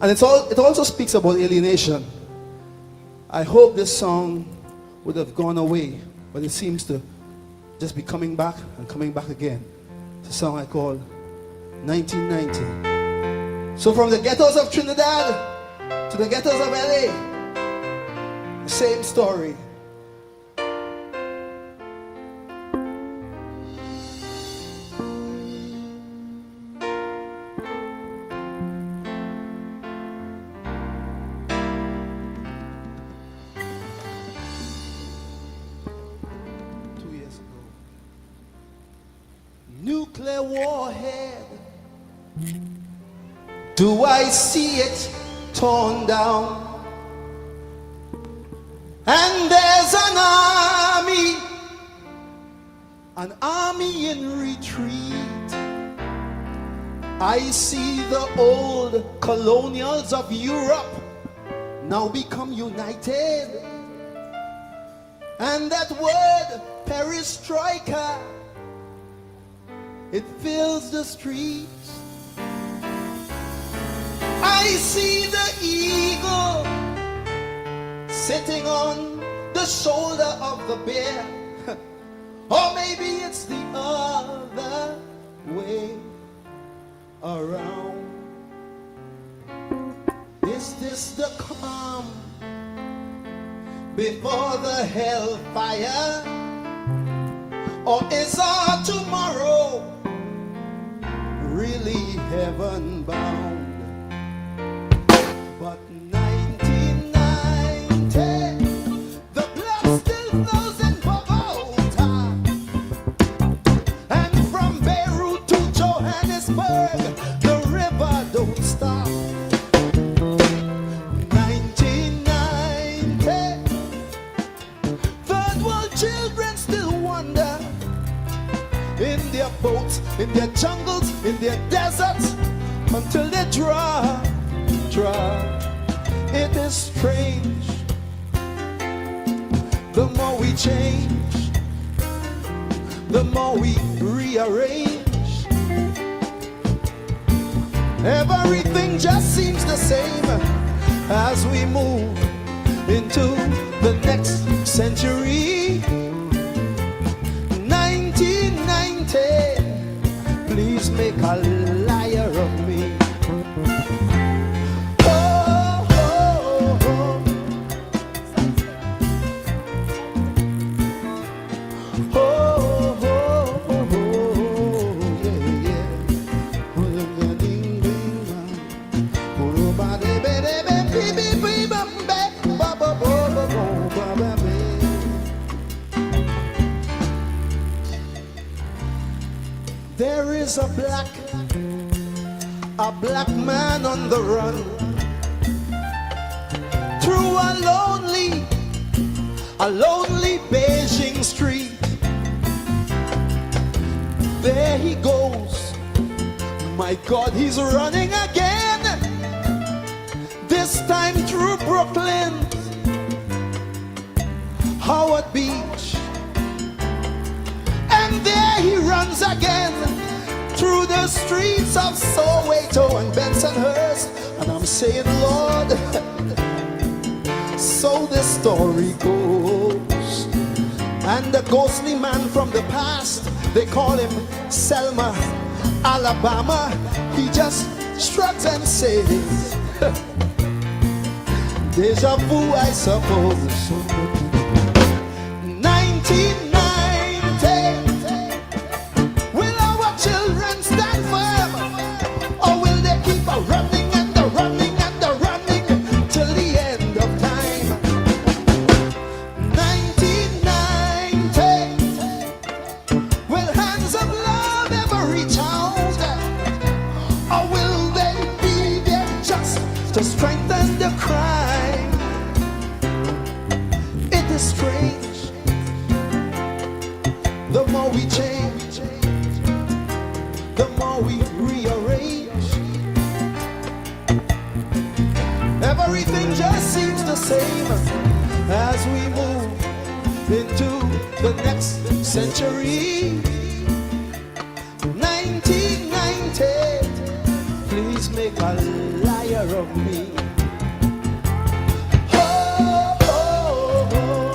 And it also speaks about alienation. I hope this song would have gone away, but it seems to just be coming back and coming back again. It's a song I call 1990. So from the ghettos of Trinidad to the ghettos of LA, the same story. Nuclear warhead, do I see it torn down? And there's an army in retreat. I see the old colonials of Europe now become united. And that word, perestroika, it fills the streets. I see the eagle sitting on the shoulder of the bear. Or maybe it's the other way around. Is this the calm before the hellfire? Or is our tomorrow really heaven bound? But 1990, the blood still flows in Bogota, and from Beirut to Johannesburg, the river don't stop. 1990, third world children still wander in their boats, in their jungles, in their deserts, until they dry. It is strange. The more we change, the more we rearrange. Everything just seems the same as we move into the next century. 1990, please make a liar of me. Oh, oh, oh. Oh, oh, oh, oh, yeah, yeah. There is a black man on the run through a lonely Beijing street. There he goes, my God, he's running again, this time through Brooklyn, Howard Beach, and there he runs again through the streets of Soweto and Bensonhurst. And I'm saying, Lord, so this story goes. And the ghostly man from the past, they call him Selma, Alabama, he just shrugs and says, deja vu, I suppose. 1990, will our children stand firm, or will they keep a running and a running and a running till the end of time? 1990, will hands of love ever reach out, or will they be there just to strengthen the crime? It is strange, the more we change, the more we rearrange. Everything just seems the same as we move into the next century. 1990, please make a liar care of me. Oh, oh, oh.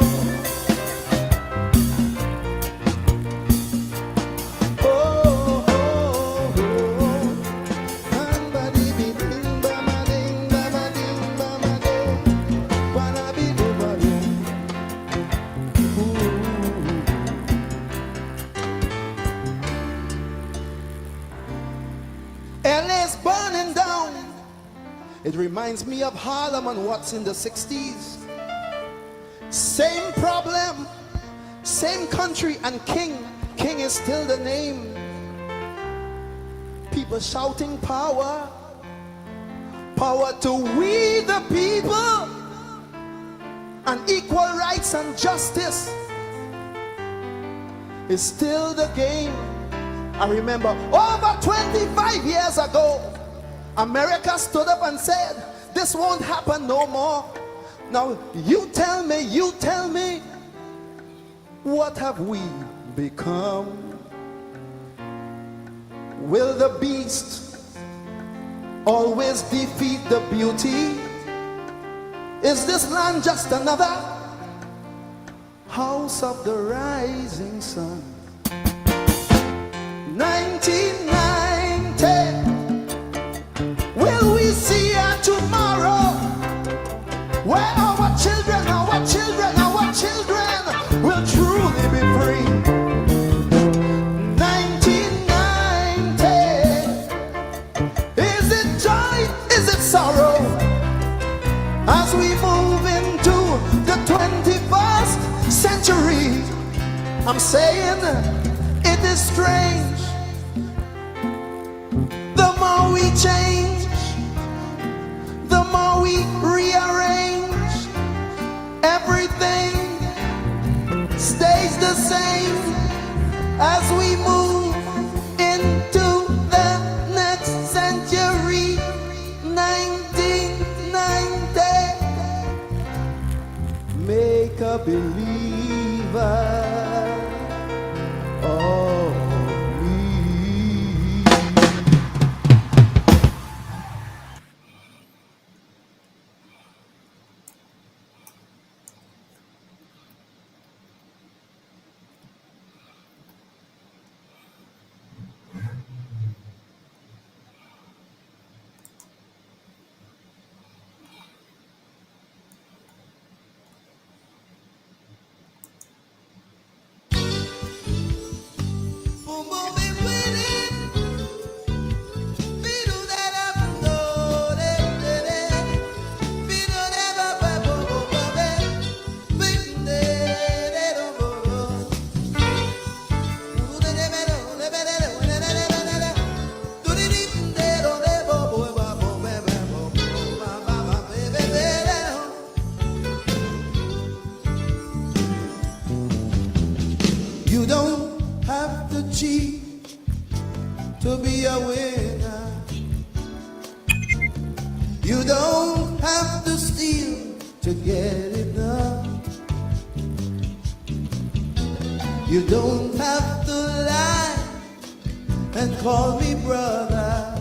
Oh, oh, oh. Bam-ba-dee-dee-ding, bam-a-ding, bam-a-ding, bam-a-ding. Ba-da-bee-doo-ba-doo. LA's burning down. It reminds me of Harlem and what's in the 60s. Same problem, same country, and King is still the name. People shouting power, power to we the people, and equal rights and justice is still the game. I remember over 25 years ago, America stood up and said, this won't happen no more. Now you tell me, what have we become? Will the beast always defeat the beauty? Is this land just another house of the rising sun? 1990, will we see a tomorrow where our children will truly be free? 1990, is it joy, is it sorrow, as we move into the 21st century? I'm saying it is strange. The more we change, the more we rearrange, everything stays the same as we move into the next century. 1990, make a believer of me. You don't have to cheat to be a winner. You don't have to steal to get it done. You don't have to lie and call me brother.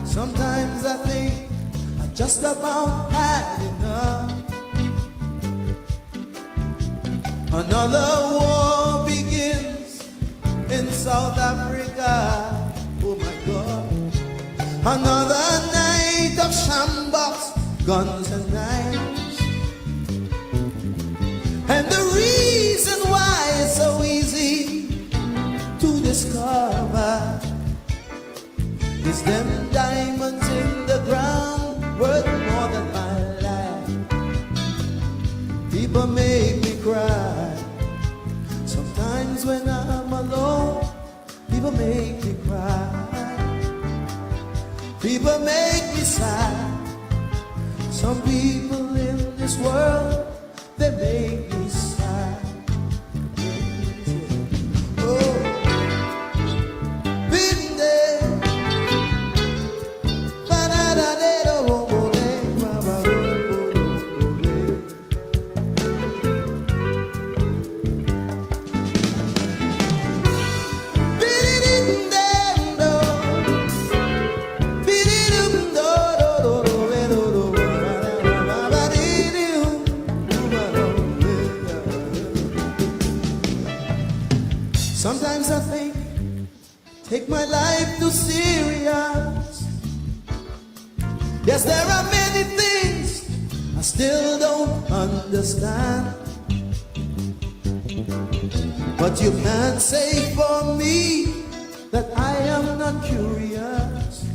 Sometimes I think I just about had enough. Another war begins in South Africa. Oh my God. Another night of shambles, guns and knives. And the reason why it's so easy to discover is them diamonds in the ground worth more than my life. People make me cry. Sometimes when I'm alone, people make me cry. People make me sad. Some people in this world, they make me sad. Oh, been there. still don't understand. But you can't say for me that I am not curious.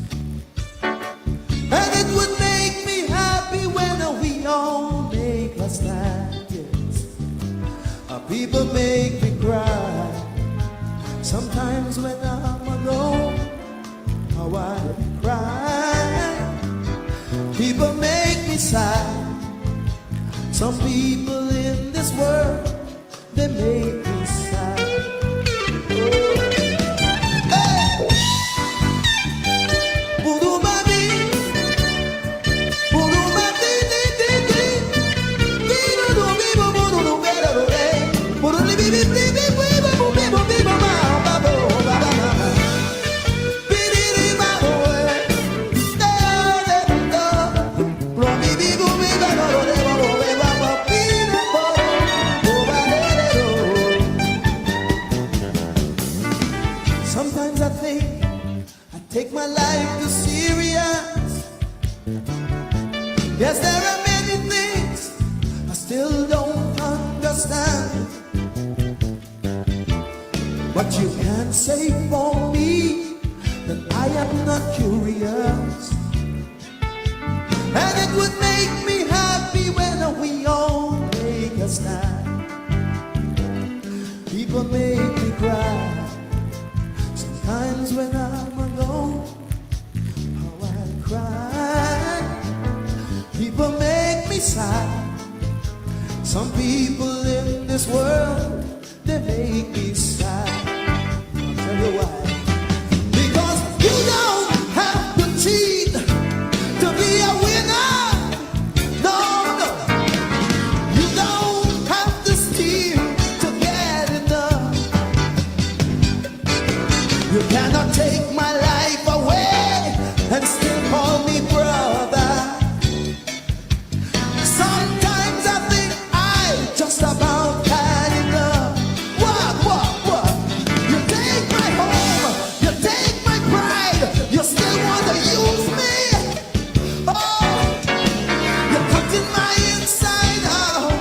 And it would make me happy when we all make a stand, yes. People make me cry sometimes when I'm alone. How I cry. People make me sigh. Some people in this world, they make me sigh. Sometimes I think I take my life too serious. Yes, there are many things I still don't understand. But you can't say for me that I am not curious. And it would make me happy when we all make a stand. People make me cry sometimes when I'm alone. How I cry. People make me sigh. Some people in this world, they make me sigh. I'll tell you why. Because you don't have to cheat to be a winner. No, no. You don't have to steal to get enough. You cannot take my life away and still call me brother. Sometimes I think I just about had enough. What? You take my home, you take my pride, you still want to use me. Oh, you're cutting my inside out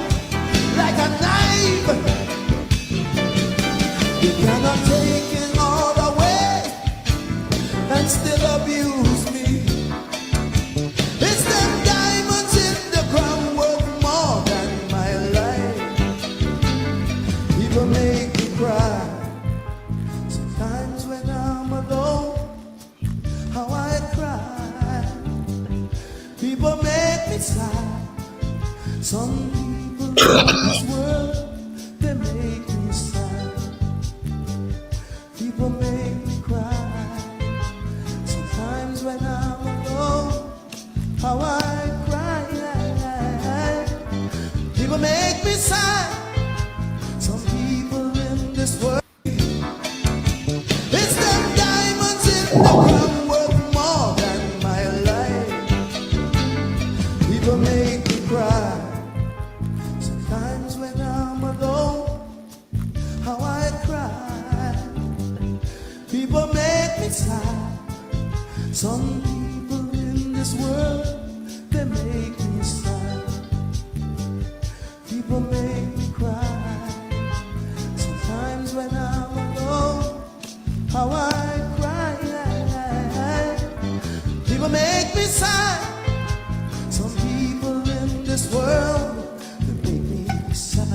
like a knife. You cannot take it all away and still abuse me. It's them diamonds in the ground worth more than my life. People make me cry sometimes when I'm alone. How I cry. People make me sigh. Some people in this world, they make me sigh. People make me cry sometimes when I'm alone. How I cry. People make me sigh. Some people in this world, it's them diamonds in the ground worth more than my life. People make me cry sometimes when I'm alone. How I cry. People make me sigh. Some people in this world, they make me sigh. People make me cry sometimes when I'm alone. How I cry. People make me sigh. Some people in this world, they make me sigh.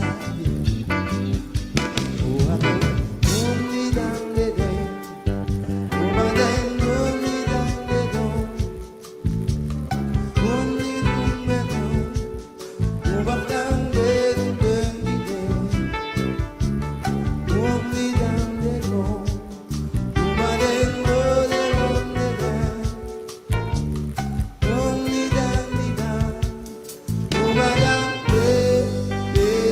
Oh, I only down the day. Oh, my day, only down the door. Only down the door. Oh, my down the day. Only down the door. Oh, my day, only down the day. Only down the down. Oh, my down the day.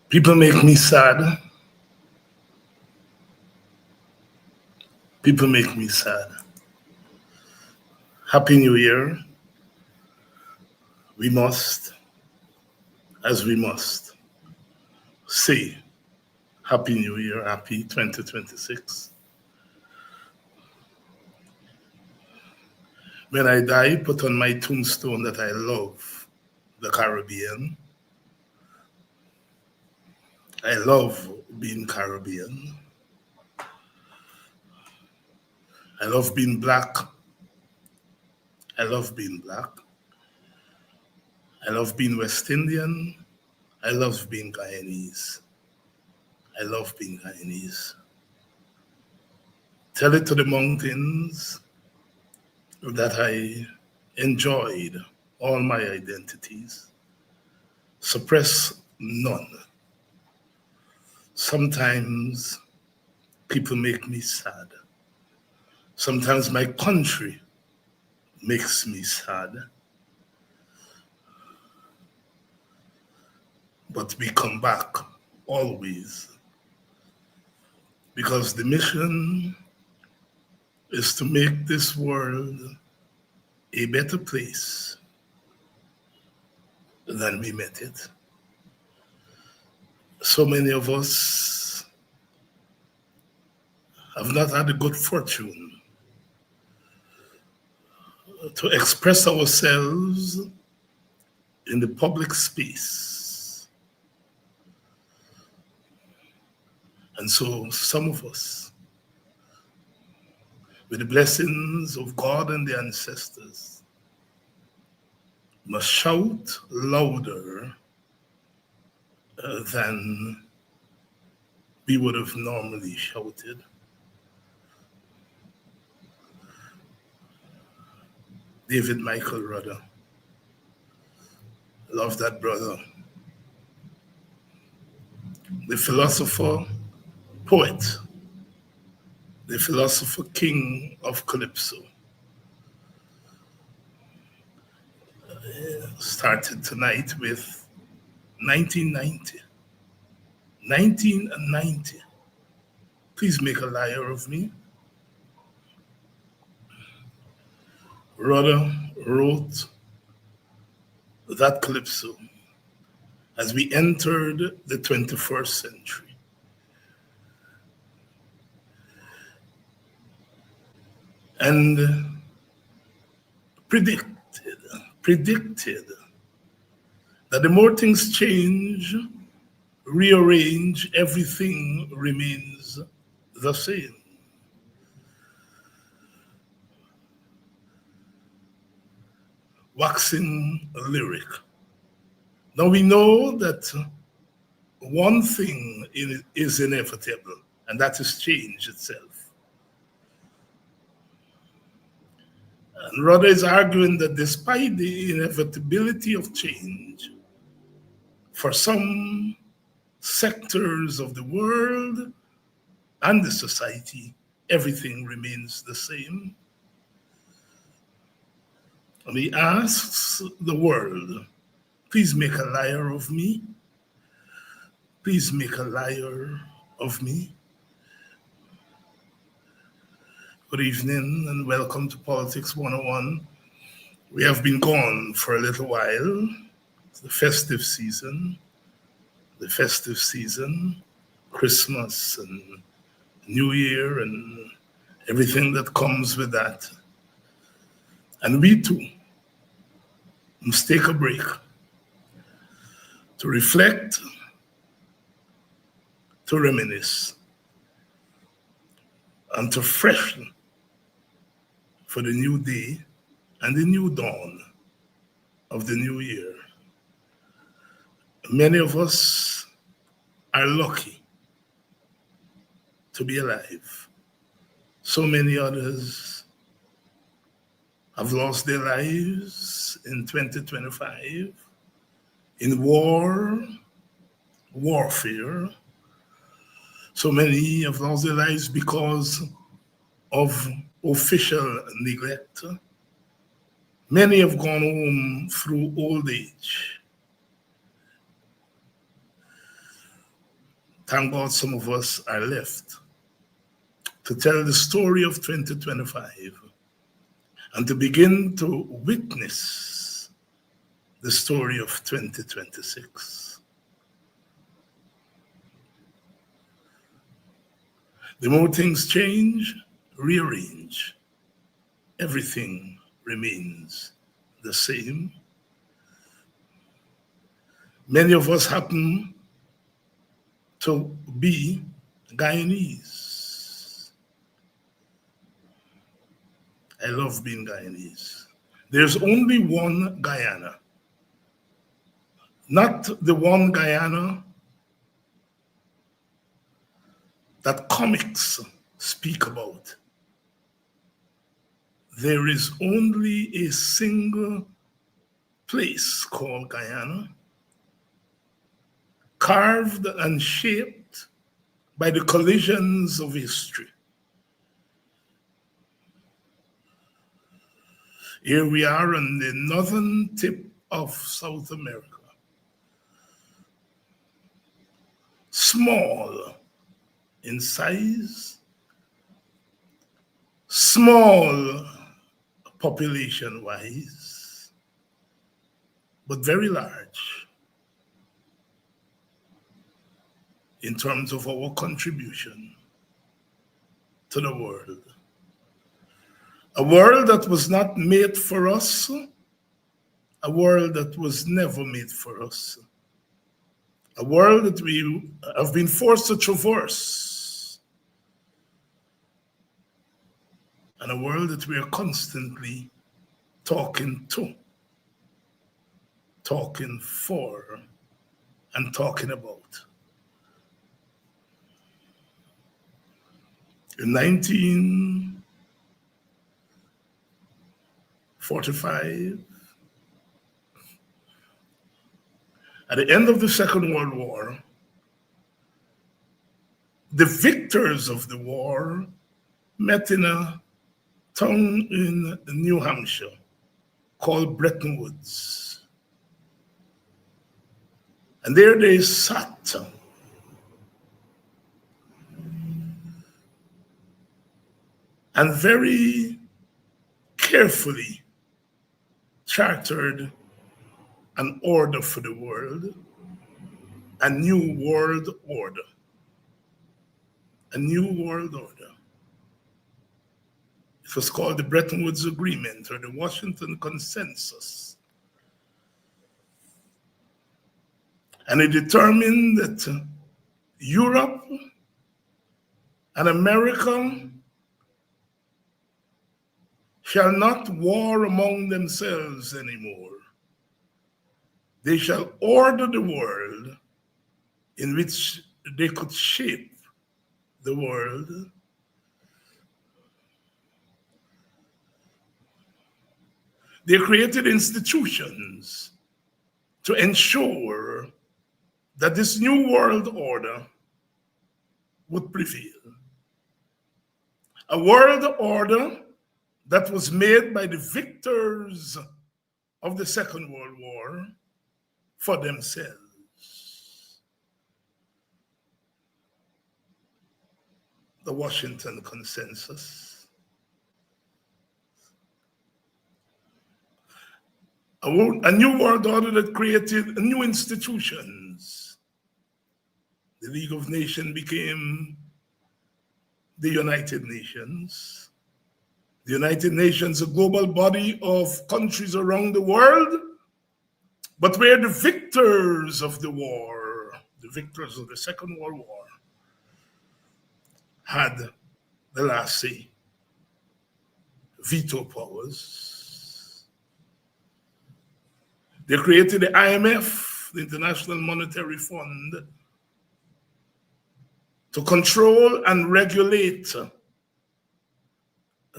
People make me sad. People make me sad. Happy New Year. We must as we must, say Happy New Year, happy 2026. When I die, put on my tombstone that I love the Caribbean. I love being Caribbean. I love being black. I love being black. I love being West Indian. I love being Guyanese. I love being Guyanese. Tell it to the mountains that I enjoyed all my identities. Suppress none. Sometimes people make me sad. Sometimes my country makes me sad. But we come back always, because the mission is to make this world a better place than we met it. So many of us have not had the good fortune to express ourselves in the public space. And so some of us, with the blessings of God and the ancestors, must shout louder than we would have normally shouted. David Michael Rudder. Love that brother. The philosopher, poet, the philosopher king of Calypso. Started tonight with 1990. 1990. Please make a liar of me. Rudder wrote that Calypso as we entered the 21st century. And predicted that the more things change, rearrange, everything remains the same. Waxing lyric. Now we know that one thing is inevitable, and that is change itself. And Rudder is arguing that despite the inevitability of change, for some sectors of the world and the society, everything remains the same. And he asks the world, please make a liar of me. Please make a liar of me. Good evening and welcome to Politics 101. We have been gone for a little while. It's the festive season, Christmas and New Year and everything that comes with that. And we too must take a break to reflect, to reminisce, and to freshen for the new day and the new dawn of the new year. Many of us are lucky to be alive. So many others have lost their lives in 2025 in warfare. So many have lost their lives because of official neglect. Many have gone home through old age. Thank God some of us are left to tell the story of 2025 and to begin to witness the story of 2026. The more things change, rearrange, everything remains the same. Many of us happen to be Guyanese. I love being Guyanese. There's only one Guyana, not the one Guyana that comics speak about. There is only a single place called Guyana, carved and shaped by the collisions of history. Here we are on the northern tip of South America. Small in size, small population-wise, but very large in terms of our contribution to the world. A world that was not made for us, a world that was never made for us, a world that we have been forced to traverse, and a world that we are constantly talking to, talking for, and talking about. In 1945, at the end of the Second World War, the victors of the war met in a town in New Hampshire called Bretton Woods. And there they sat and very carefully chartered an order for the world, a new world order. A new world order. It was called the Bretton Woods Agreement or the Washington Consensus. And it determined that Europe and America shall not war among themselves anymore. They shall order the world in which they could shape the world. They created institutions to ensure that this new world order would prevail. A world order that was made by the victors of the Second World War for themselves. The Washington Consensus. A new world order that created new institutions. The League of Nations became the United Nations. The United Nations, a global body of countries around the world, but where the victors of the war, the victors of the Second World War, had the last say, veto powers. They created the IMF, the International Monetary Fund, to control and regulate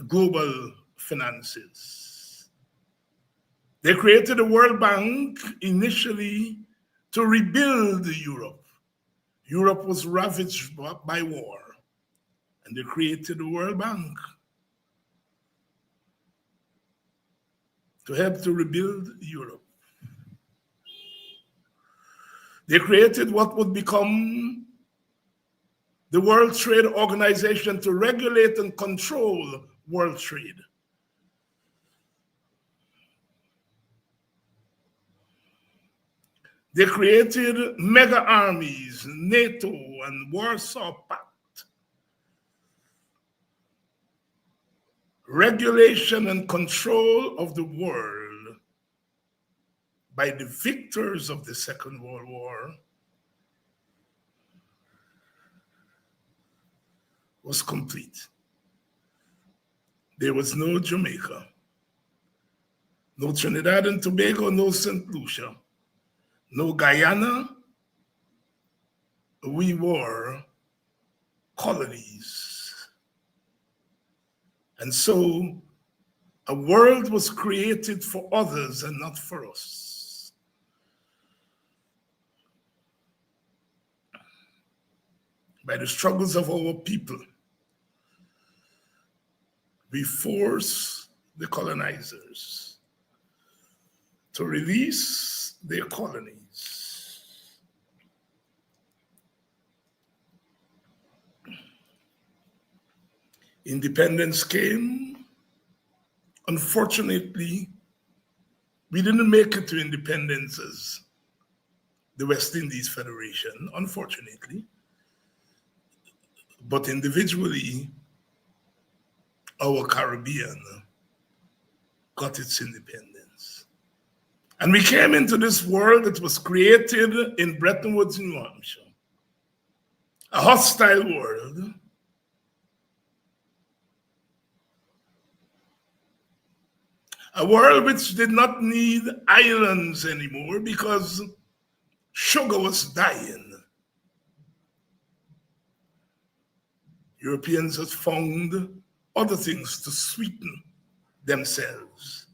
global finances. They created the World Bank initially to rebuild Europe. Europe was ravaged by war, and they created the World Bank to help to rebuild Europe. They created what would become the World Trade Organization to regulate and control world trade. They created mega armies, NATO and Warsaw Pact, regulation and control of the world by the victors of the Second World War was complete. There was no Jamaica, no Trinidad and Tobago, no St. Lucia, no Guyana. We were colonies. And so a world was created for others and not for us. By the struggles of our people, we force the colonizers to release their colonies. Independence came. Unfortunately, we didn't make it to independence as the West Indies Federation, unfortunately. But individually, our Caribbean got its independence. And we came into this world that was created in Bretton Woods, New Hampshire. A hostile world. A world which did not need islands anymore because sugar was dying. Europeans had found other things to sweeten themselves.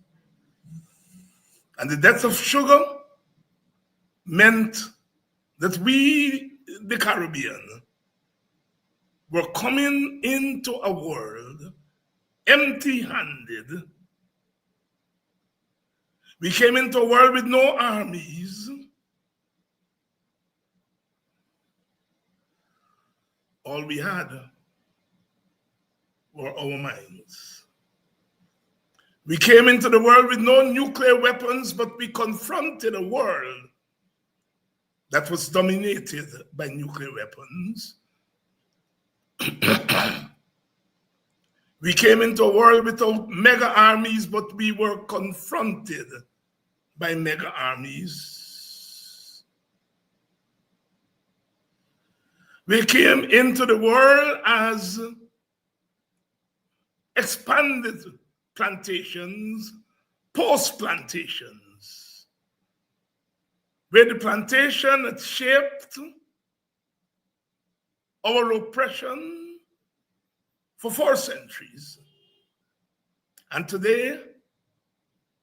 And the death of sugar meant that we, the Caribbean, were coming into a world empty-handed. We came into a world with no armies. All we had were our minds. We came into the world with no nuclear weapons, but we confronted a world that was dominated by nuclear weapons. We came into a world without mega armies, but we were confronted by mega armies. We came into the world as expanded plantations, post-plantations, where the plantation had shaped our oppression for 4 centuries. And today,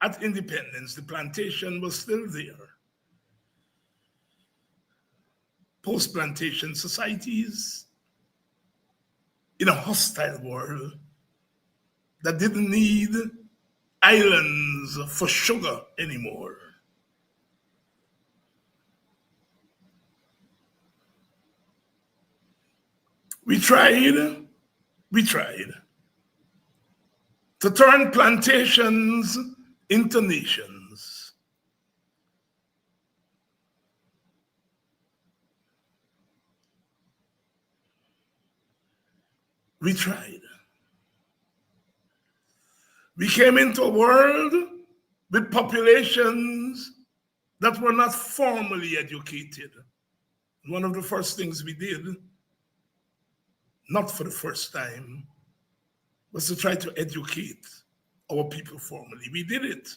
at independence, the plantation was still there. Post-plantation societies in a hostile world that didn't need islands for sugar anymore. We tried to turn plantations into nations. We tried. We came into a world with populations that were not formally educated. One of the first things we did, not for the first time, was to try to educate our people formally. We did it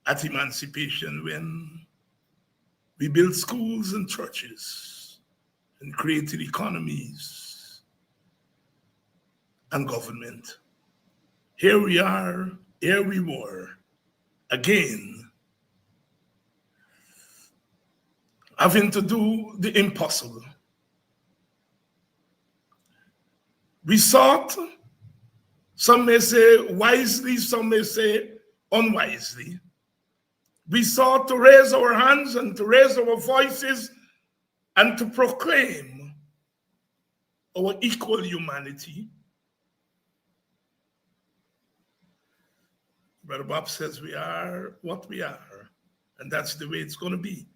at emancipation when we built schools and churches and created economies and government. Here we are, here we were, again, having to do the impossible. We sought, some may say wisely, some may say unwisely. We sought to raise our hands and to raise our voices and to proclaim our equal humanity. Brother Bob says we are what we are And that's the way it's going to be.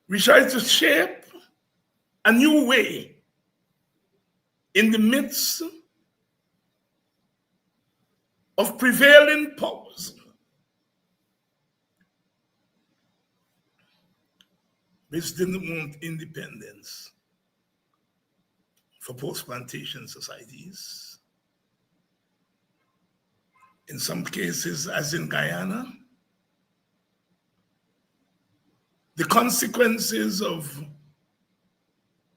We try to shape a new way in the midst of prevailing powers. Which didn't want independence for post-plantation societies. In some cases, as in Guyana, the consequences of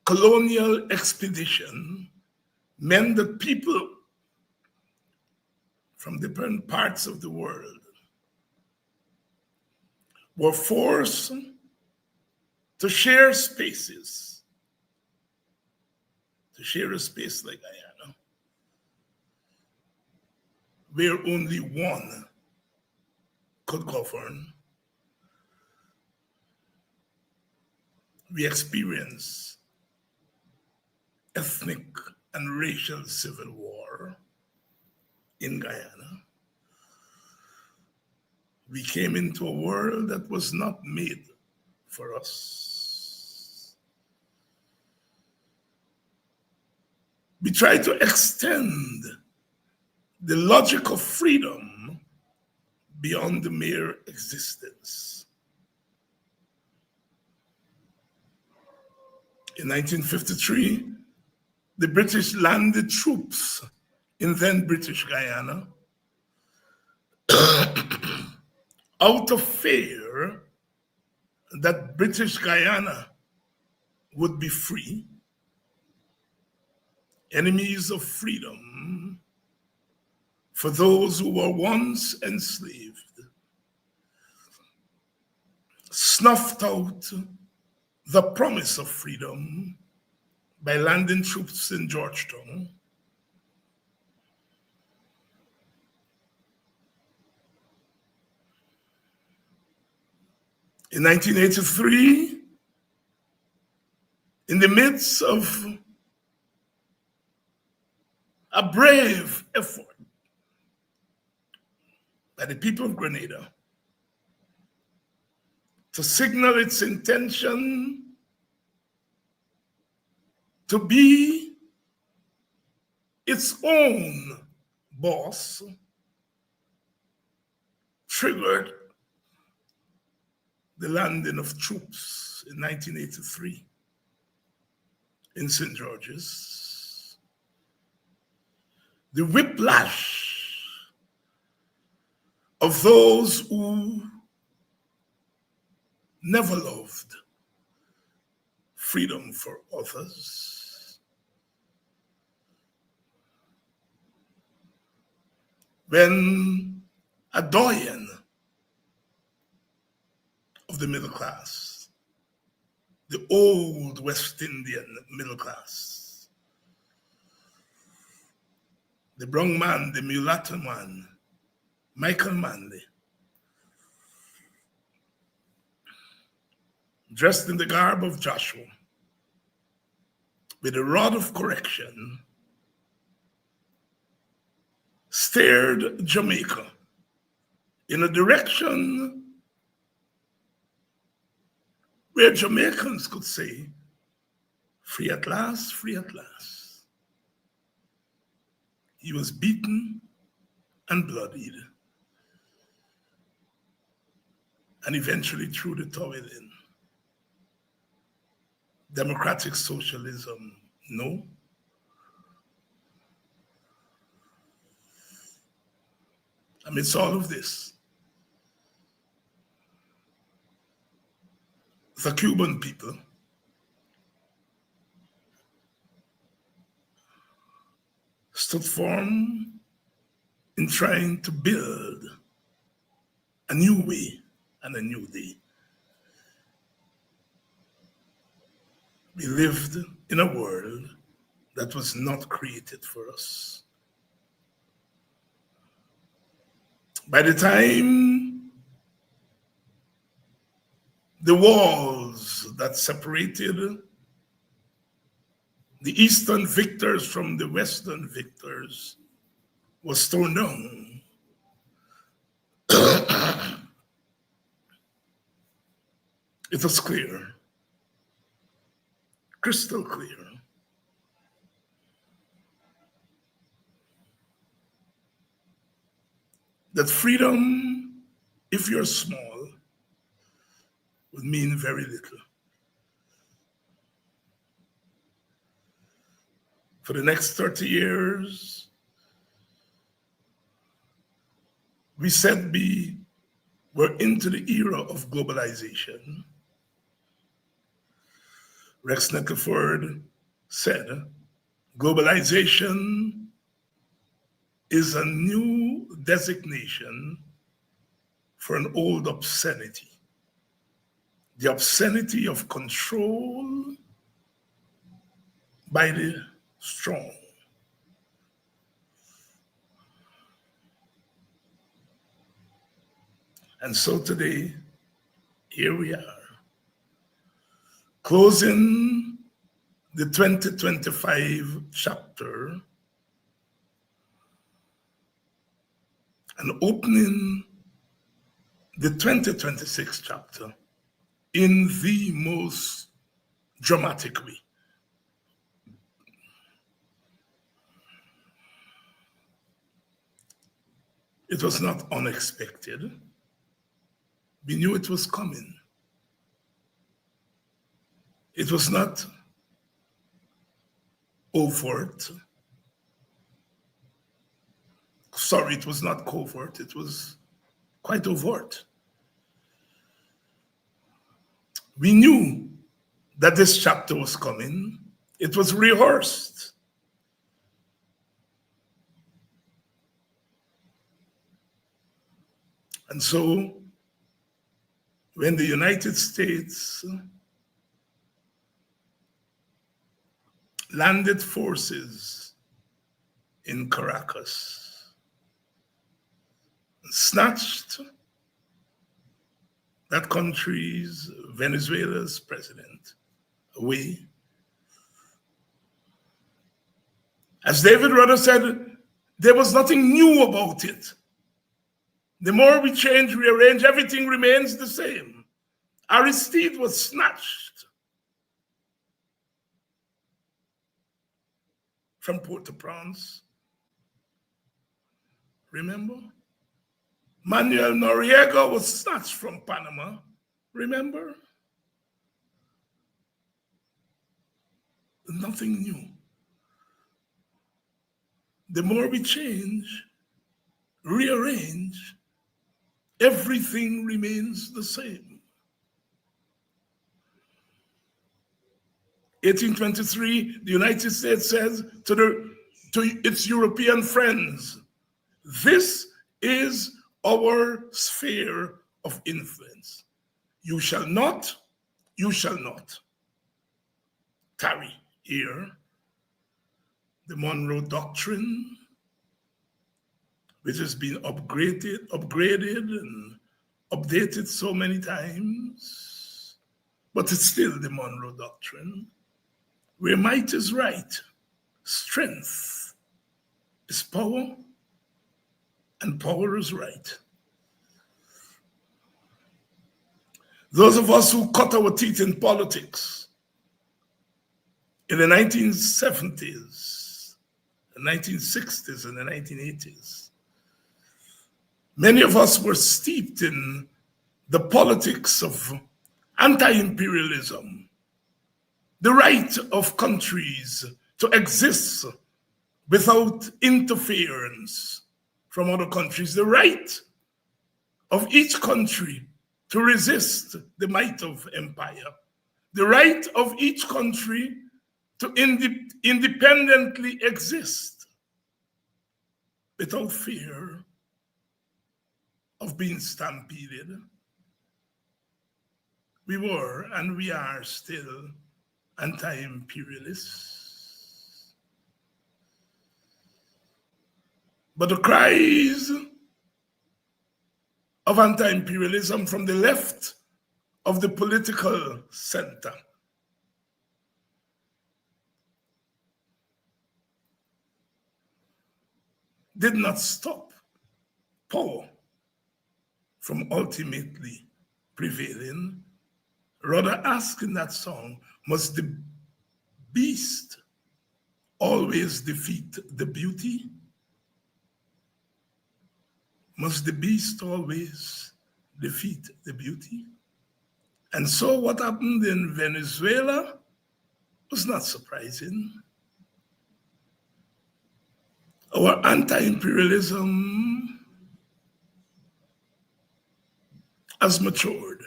colonial expedition meant that people from different parts of the world were forced to share spaces, to share a space like Guyana, where only one could govern. We experience ethnic and racial civil war in Guyana. We came into a world that was not made for us. We try to extend the logic of freedom beyond the mere existence. In 1953, the British landed troops in then British Guyana out of fear that British Guyana would be free. Enemies of freedom for those who were once enslaved, snuffed out the promise of freedom by landing troops in Georgetown. In 1983, in the midst of a brave effort by the people of Grenada to signal its intention to be its own boss, triggered the landing of troops in 1983 in St. George's. The whiplash of those who never loved freedom for others. When a doyen of the middle class, the old West Indian middle class, the brown man, the mulatto man, Michael Manley, dressed in the garb of Joshua, with a rod of correction, steered Jamaica in a direction where Jamaicans could say, free at last, free at last. He was beaten and bloodied, and eventually threw the towel in. Democratic socialism, no. Amidst all of this, the Cuban people stood firm in trying to build a new way and a new day. We lived in a world that was not created for us. By the time the walls that separated the Eastern victors from the Western victors was torn down, It was clear, crystal clear, that freedom, if you're small, would mean very little. For the next 30 years, we said we're into the era of globalization. Rex Nettleford said, globalization is a new designation for an old obscenity. The obscenity of control by the strong. And so today, here we are, closing the 2025 chapter and opening the 2026 chapter in the most dramatic way. It was not unexpected. We knew it was coming. It was not overt. Sorry, it was not covert. It was quite overt. We knew that this chapter was coming. It was rehearsed. And so, when the United States landed forces in Caracas, snatched that country's, Venezuela's president, away. As David Rudder said, there was nothing new about it. The more we change, rearrange, everything remains the same. Aristide was snatched from Port-au-Prince. Remember? Manuel Noriega was snatched from Panama. Remember? Nothing new. The more we change, rearrange, everything remains the same. 1823, the United States says to its European friends, this is our sphere of influence. You shall not tarry here. The Monroe Doctrine, which has been upgraded and updated so many times, but it's still the Monroe Doctrine, where might is right, strength is power, and power is right. Those of us who cut our teeth in politics in the 1970s, the 1960s, and the 1980s, many of us were steeped in the politics of anti-imperialism, the right of countries to exist without interference from other countries, the right of each country to resist the might of empire, the right of each country to independently exist without fear of being stampeded. We were and we are still anti-imperialists. But the cries of anti-imperialism from the left of the political center did not stop power from ultimately prevailing Rather ask in that song, must the beast always defeat the beauty? Must the beast always defeat the beauty? And so what happened in Venezuela was not surprising. Our anti-imperialism has matured.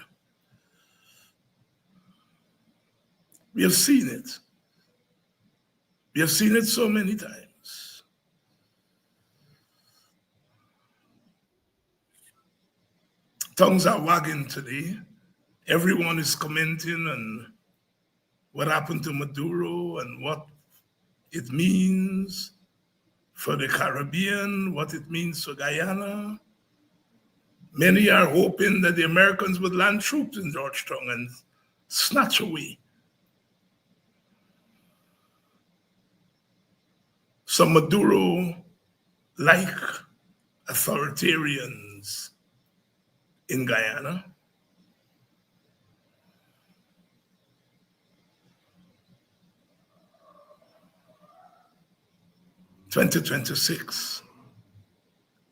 We have seen it. We have seen it so many times. Tongues are wagging today. Everyone is commenting on what happened to Maduro and what it means for the Caribbean, what it means for Guyana. Many are hoping that the Americans would land troops in Georgetown and snatch away some Maduro-like authoritarians in Guyana. "2026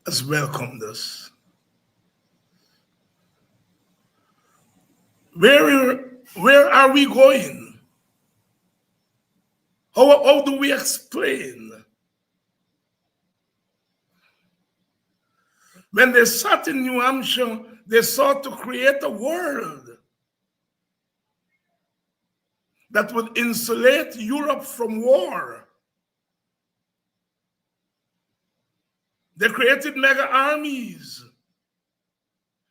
has welcomed us. Where are we going? How do we explain? When they sat in New Hampshire, they sought to create a world that would insulate Europe from war. They created mega armies.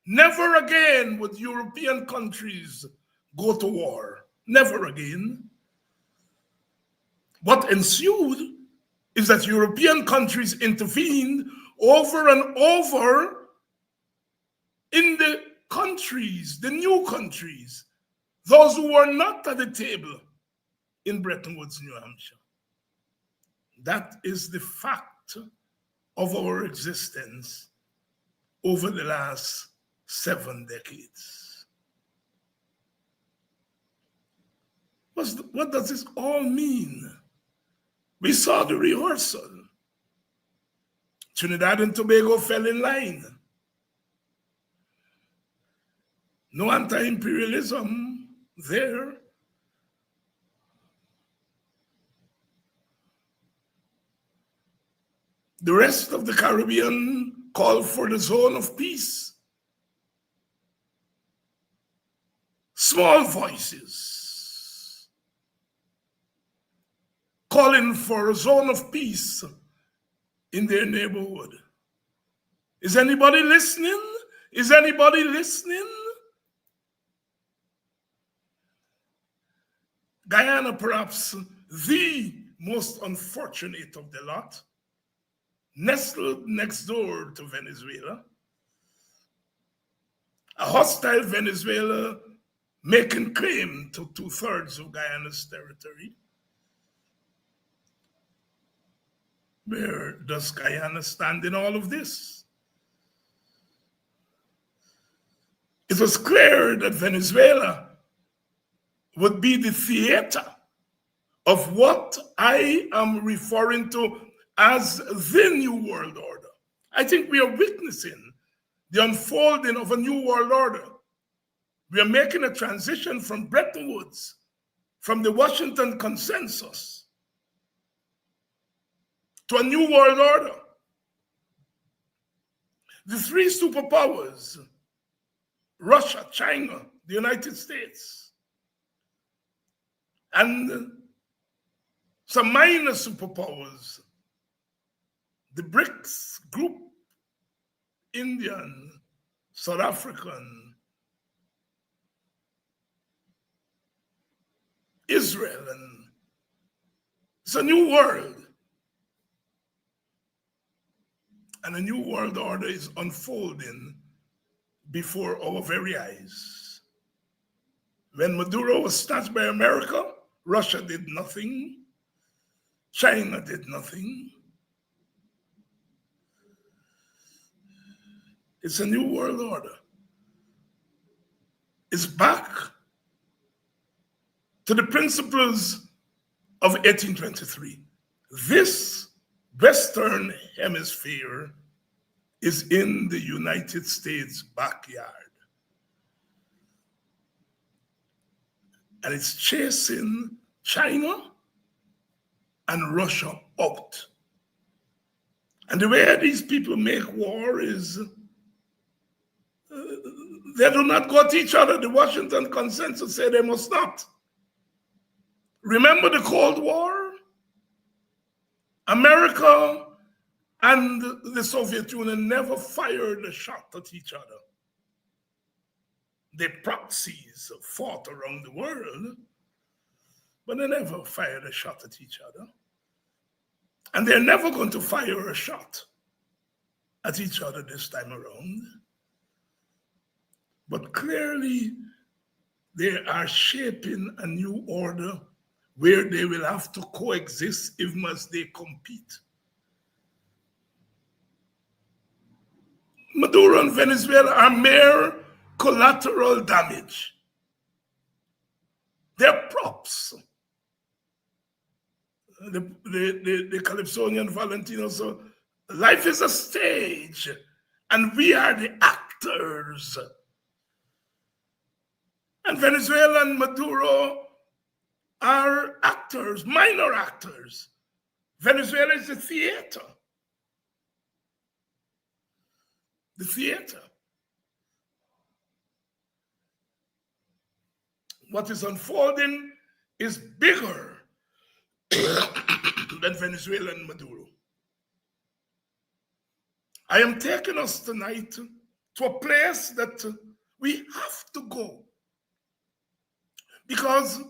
Never again would European countries go to war. Never again. What ensued is that European countries intervened over and over in the countries, the new countries, those who were not at the table in Bretton Woods, New Hampshire. That is the fact of our existence over the last 7 decades. What does this all mean? We saw the rehearsal. Trinidad and Tobago fell in line. No anti-imperialism there. The rest of the Caribbean called for the zone of peace. Small voices calling for a zone of peace in their neighborhood. Is anybody listening? Is anybody listening? Guyana, perhaps the most unfortunate of the lot, nestled next door to Venezuela, a hostile Venezuela making claim to 2/3 of Guyana's territory. Where does Guyana stand in all of this? It was clear that Venezuela would be the theater of what I am referring to as the New World Order. I think we are witnessing the unfolding of a New World Order. We are making a transition from Bretton Woods, from the Washington Consensus, to a New World Order. The three superpowers, Russia, China, the United States, and some minor superpowers, the BRICS group, Indian, South African, Israel, and it's a new world. And a new world order is unfolding before our very eyes. When Maduro was snatched by America, Russia did nothing. China did nothing. It's a new world order. It's back to the principles of 1823. This Western Hemisphere is in the United States backyard. And it's chasing China and Russia out. And the way these people make war is they do not go to each other. The Washington Consensus say they must not. Remember the Cold War? America and the Soviet Union never fired a shot at each other. Their proxies fought around the world, but they never fired a shot at each other. And they're never going to fire a shot at each other this time around. But clearly, they are shaping a new order where they will have to coexist even as they compete. Maduro and Venezuela are mere collateral damage. They're props. The Calypsonian Valentino, so life is a stage, and we are the actors. And Venezuela and Maduro are actors, minor actors. Venezuela is the theater. The theater. What is unfolding is bigger than Venezuela and Maduro. I am taking us tonight to a place that we have to go, because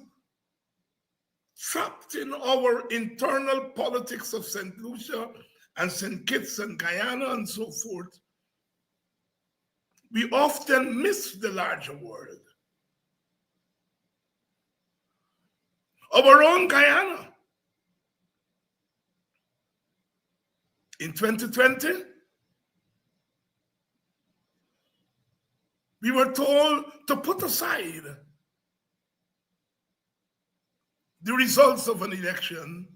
trapped in our internal politics of St. Lucia and St. Kitts and Guyana and so forth, we often miss the larger world. Our own Guyana. In 2020, we were told to put aside the results of an election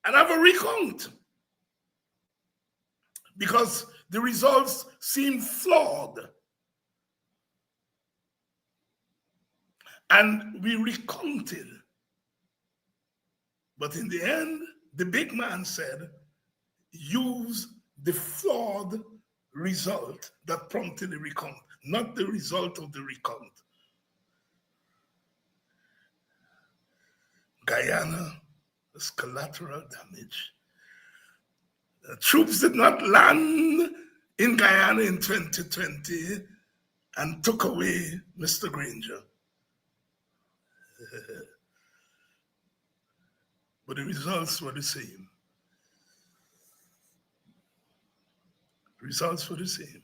and have a recount, because the results seem flawed. And we recounted. But in the end, the big man said, use the flawed result that prompted the recount, not the result of the recount. Guyana was collateral damage. The troops did not land in Guyana in 2020 and took away Mr. Granger. But the results were the same. The results were the same.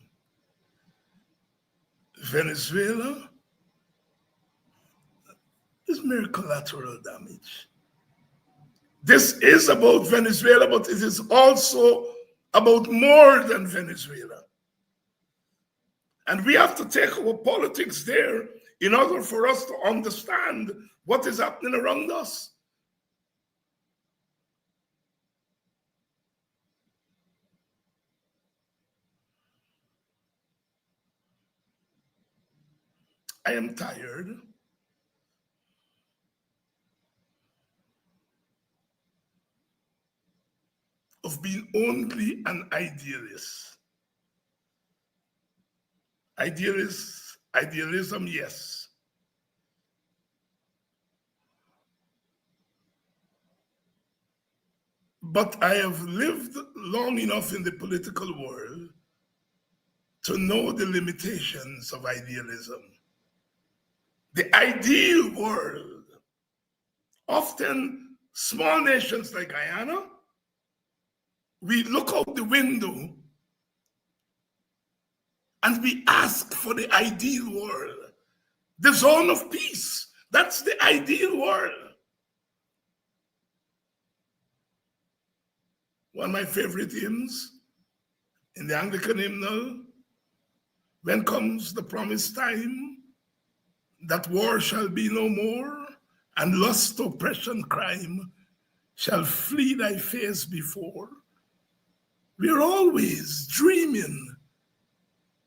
Venezuela is mere collateral damage. This is about Venezuela, but it is also about more than Venezuela. And we have to take our politics there in order for us to understand what is happening around us. I am tired of being only an idealist. Idealism, yes. But I have lived long enough in the political world to know the limitations of idealism. The ideal world, often small nations like Guyana, we look out the window and we ask for the ideal world, the zone of peace. That's the ideal world. One of my favorite hymns in the Anglican hymnal, when comes the promised time, that war shall be no more, and lust, oppression, crime shall flee thy face before. We are always dreaming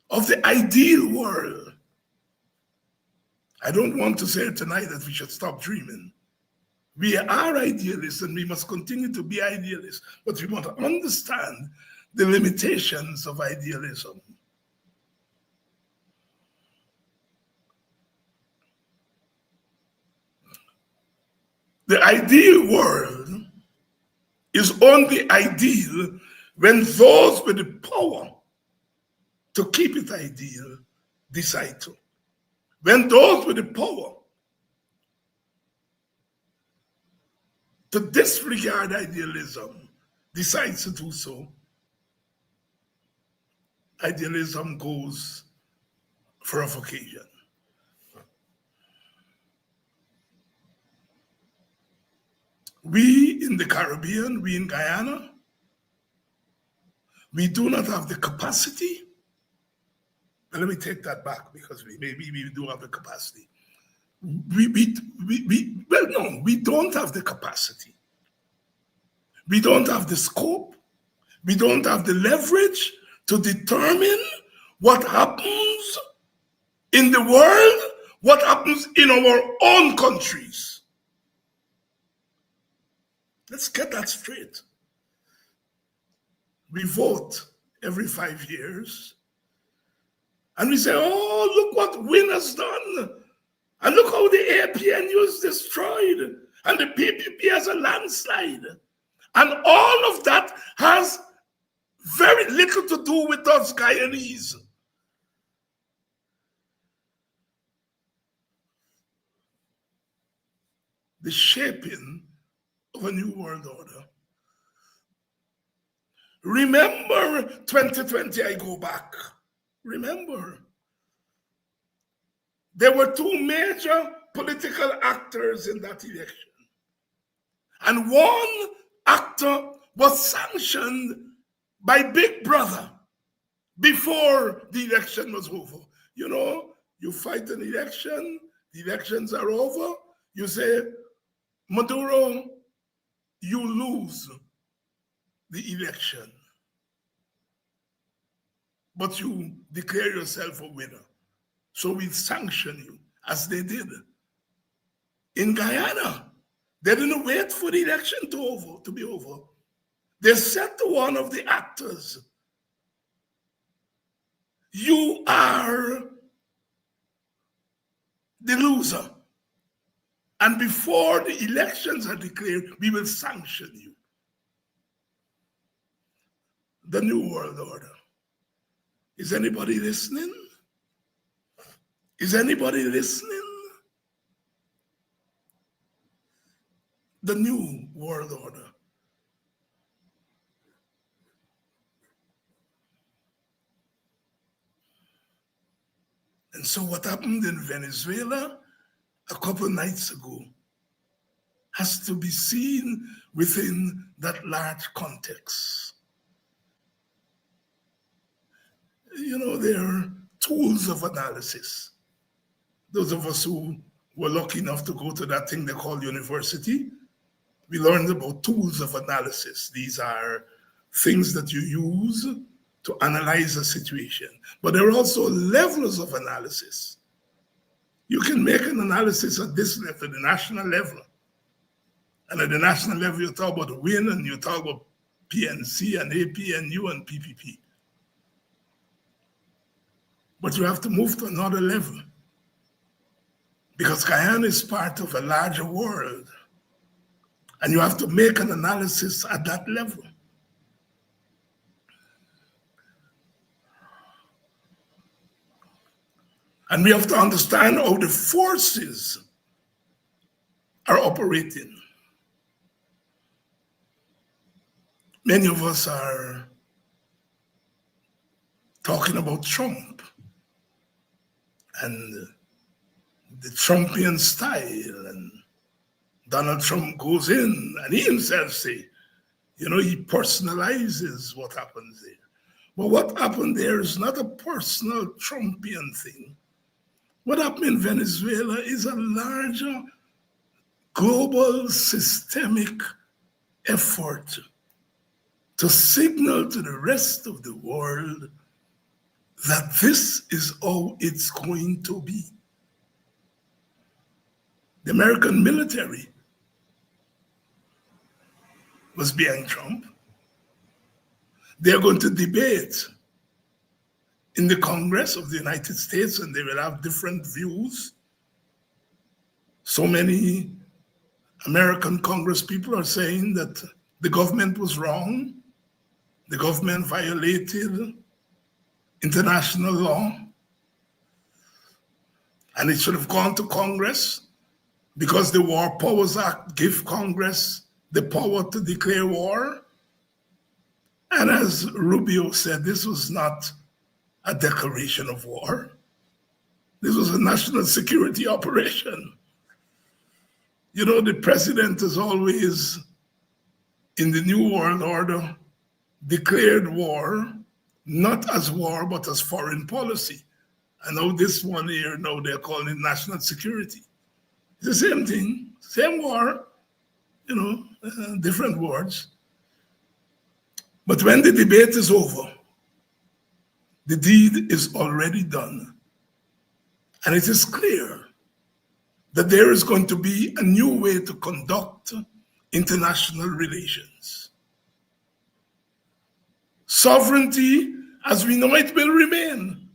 of the ideal world. I don't want to say tonight that we should stop dreaming. We are idealists and we must continue to be idealists, but we want to understand the limitations of idealism. The ideal world is only ideal when those with the power to keep it ideal decide to. When those with the power to disregard idealism decides to do so, idealism goes for a vacation. We in the Caribbean, we in Guyana, we do not have the capacity. But let me take that back, because maybe we do have the capacity. We don't have the capacity. We don't have the scope. We don't have the leverage to determine what happens in the world, what happens in our own countries. Let's get that straight. We vote every 5 years, and we say, oh, look what Win has done. And look how the APNU is destroyed, and the PPP has a landslide. And all of that has very little to do with us Guyanese. The shaping of a new world order. Remember 2020, I go back. Remember, there were two major political actors in that election. And one actor was sanctioned by Big Brother before the election was over. You know, you fight an election, the elections are over, you say, Maduro, you lose the election, but you declare yourself a winner. So we sanction you, as they did. In Guyana, they didn't wait for the election to be over. They said to one of the actors, you are the loser. And before the elections are declared, we will sanction you. The New World Order. Is anybody listening? Is anybody listening? The New World Order. And so what happened in Venezuela a couple of nights ago has to be seen within that large context. You know, there are tools of analysis. Those of us who were lucky enough to go to that thing they call university, we learned about tools of analysis. These are things that you use to analyze a situation. But there are also levels of analysis. You can make an analysis at this level, the national level. And at the national level, you talk about WIN and you talk about PNC and APNU and PPP. But you have to move to another level, because Guyana is part of a larger world. And you have to make an analysis at that level. And we have to understand how the forces are operating. Many of us are talking about Trump and the Trumpian style, and Donald Trump goes in and he himself say, you know, he personalizes what happens there. But what happened there is not a personal Trumpian thing. What happened in Venezuela is a larger global systemic effort to signal to the rest of the world that this is how it's going to be. The American military was behind Trump. They're going to debate in the Congress of the United States, and they will have different views. So many American Congress people are saying that the government was wrong. The government violated international law, and it should have gone to Congress because the War Powers Act gives Congress the power to declare war. And as Rubio said, this was not a declaration of war. This was a national security operation. You know, the president has always, in the New World Order, declared war, not as war, but as foreign policy. I know this one here, now they're calling it national security. It's the same thing, same war, you know, different words. But when the debate is over, the deed is already done. And it is clear that there is going to be a new way to conduct international relations. Sovereignty, as we know it, will remain.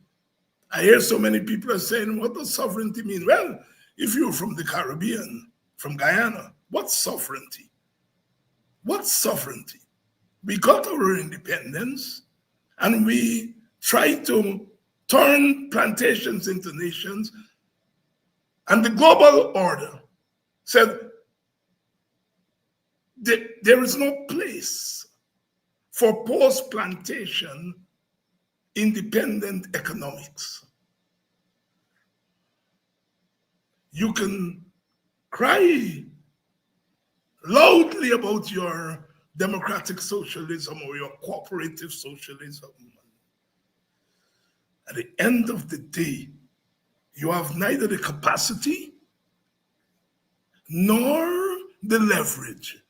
I hear so many people are saying, what does sovereignty mean? Well, if you're from the Caribbean, from Guyana, what's sovereignty? What's sovereignty? We got our independence and we tried to turn plantations into nations, and the global order said there is no place for post-plantation independent economics. You can cry loudly about your democratic socialism or your cooperative socialism. At the end of the day, you have neither the capacity nor the leverage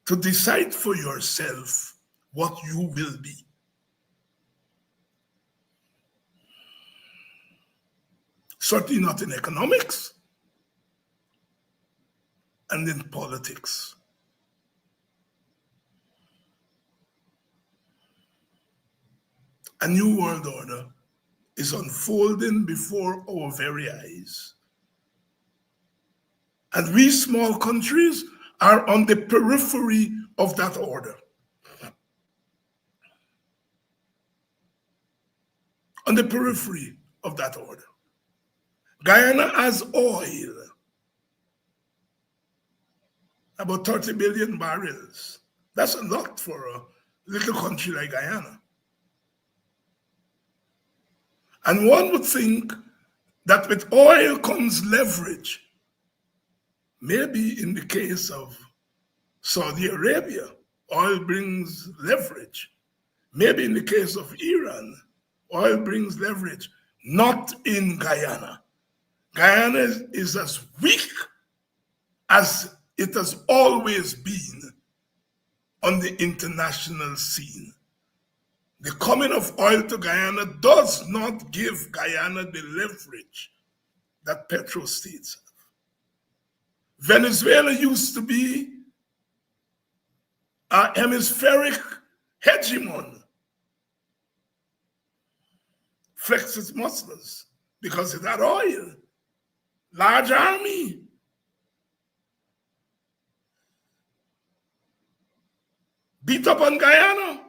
to decide for yourself what you will be. Certainly not in economics and in politics. A new world order is unfolding before our very eyes. And we small countries are on the periphery of that order. On the periphery of that order. Guyana has oil, about 30 billion barrels. That's a lot for a little country like Guyana. And one would think that with oil comes leverage. Maybe in the case of Saudi Arabia, oil brings leverage. Maybe in the case of Iran, oil brings leverage. Not in Guyana. Guyana is as weak as it has always been on the international scene. The coming of oil to Guyana does not give Guyana the leverage that petrostates have. Venezuela used to be a hemispheric hegemon. Flexed its muscles because it had oil, large army. Beat up on Guyana.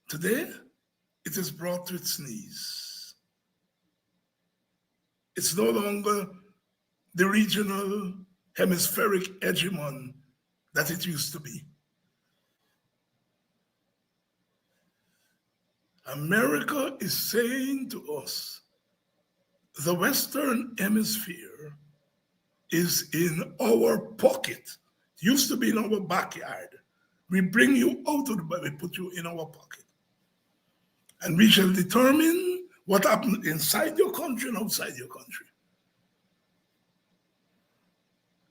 Today, it is brought to its knees. It's no longer the regional hemispheric hegemon that it used to be. America is saying to us, the Western Hemisphere is in our pocket. It used to be in our backyard. We bring you out of the bed, we put you in our pocket. And we shall determine what happens inside your country and outside your country.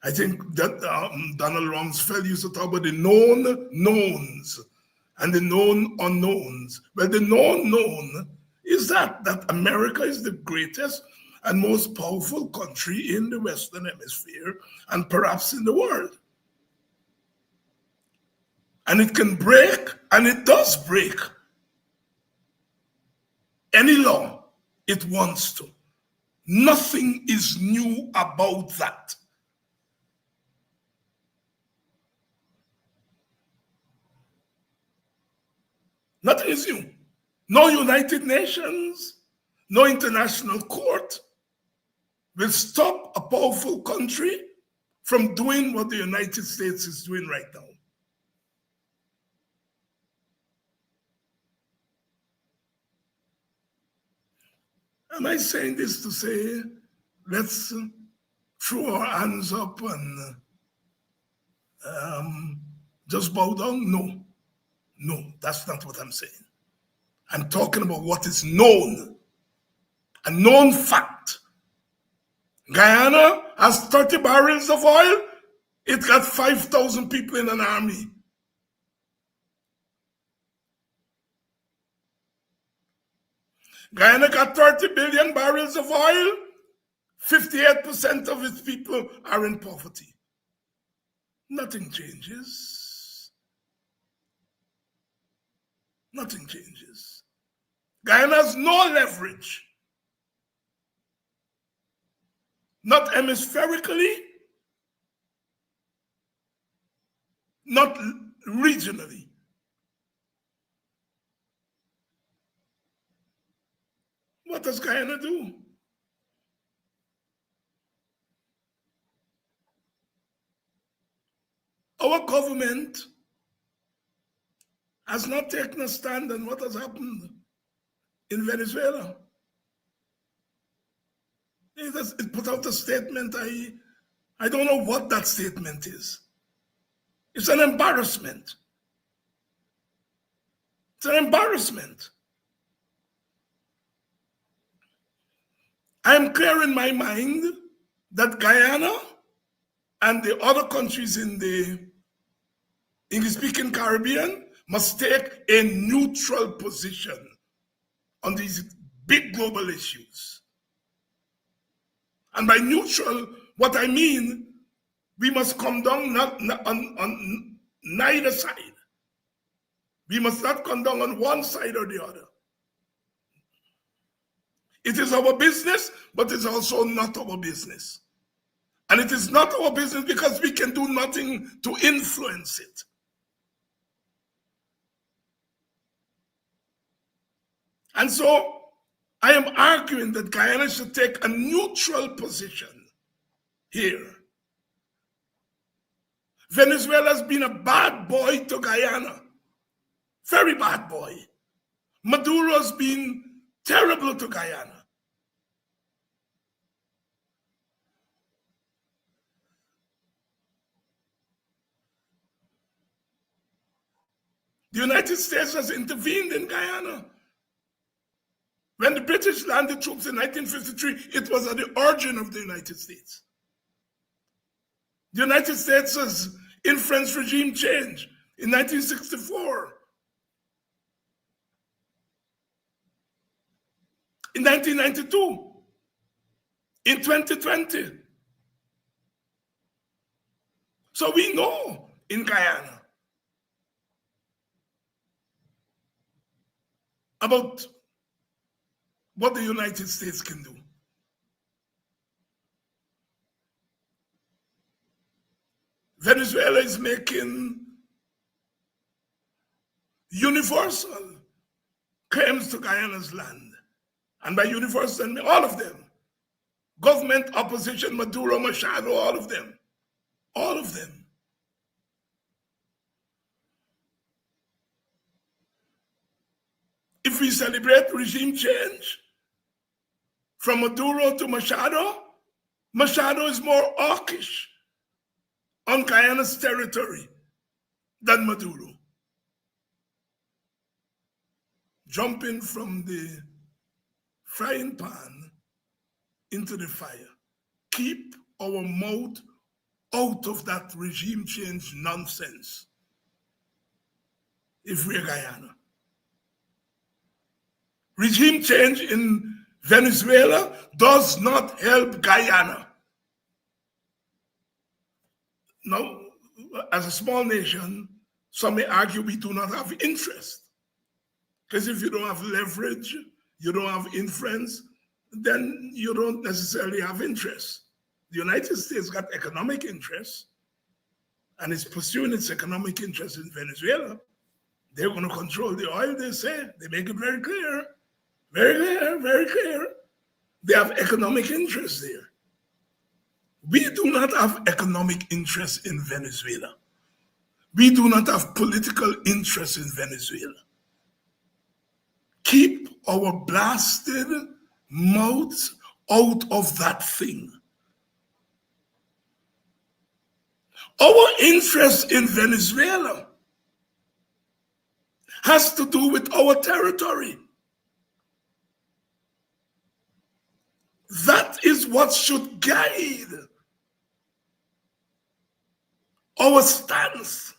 I think that Donald Rumsfeld used to talk about the known knowns and the known unknowns. Well, the known known is that America is the greatest and most powerful country in the Western Hemisphere and perhaps in the world. And it can break, and it does break, any law it wants to. Nothing is new about that. Nothing is new. No United Nations, no international court will stop a powerful country from doing what the United States is doing right now. Am I saying this to say, let's throw our hands up and just bow down? No, that's not what I'm saying. I'm talking about what is known, a known fact. Guyana has 30 barrels of oil. It got 5,000 people in an army. Guyana got 30 billion barrels of oil. 58% of its people are in poverty. Nothing changes. Nothing changes. Guyana has no leverage. Not hemispherically, not regionally. What does Guyana do? Our government has not taken a stand on what has happened in Venezuela. It put out a statement. I don't know what that statement is. It's an embarrassment. It's an embarrassment. I'm clear in my mind that Guyana and the other countries in the English-speaking Caribbean must take a neutral position on these big global issues. And by neutral, what I mean, we must come down on neither side. We must not come down on one side or the other. It is our business, but it's also not our business. And it is not our business because we can do nothing to influence it. And so I am arguing that Guyana should take a neutral position here. Venezuela has been a bad boy to Guyana. Very bad boy. Maduro has been terrible to Guyana. The United States has intervened in Guyana. When the British landed troops in 1953, it was at the origin of the United States. The United States has influenced regime change in 1964. In 1992, in 2020. So we know in Guyana about what the United States can do. Venezuela is making universal claims to Guyana's land. And by universal, I mean all of them. Government, opposition, Maduro, Machado, all of them. All of them. If we celebrate regime change from Maduro to Machado, Machado is more hawkish on Guyana's territory than Maduro. Jumping from the frying pan into the fire. Keep our mouth out of that regime change nonsense if we're Guyana. Regime change in Venezuela does not help Guyana. Now, as a small nation, some may argue we do not have interest. Because if you don't have leverage, you don't have influence, then you don't necessarily have interest. The United States got economic interest and is pursuing its economic interest in Venezuela. They're going to control the oil, they say. They make it very clear. Very clear, very clear. They have economic interest there. We do not have economic interest in Venezuela. We do not have political interest in Venezuela. Keep our blasted mouths out of that thing. Our interest in Venezuela has to do with our territory. That is what should guide our stance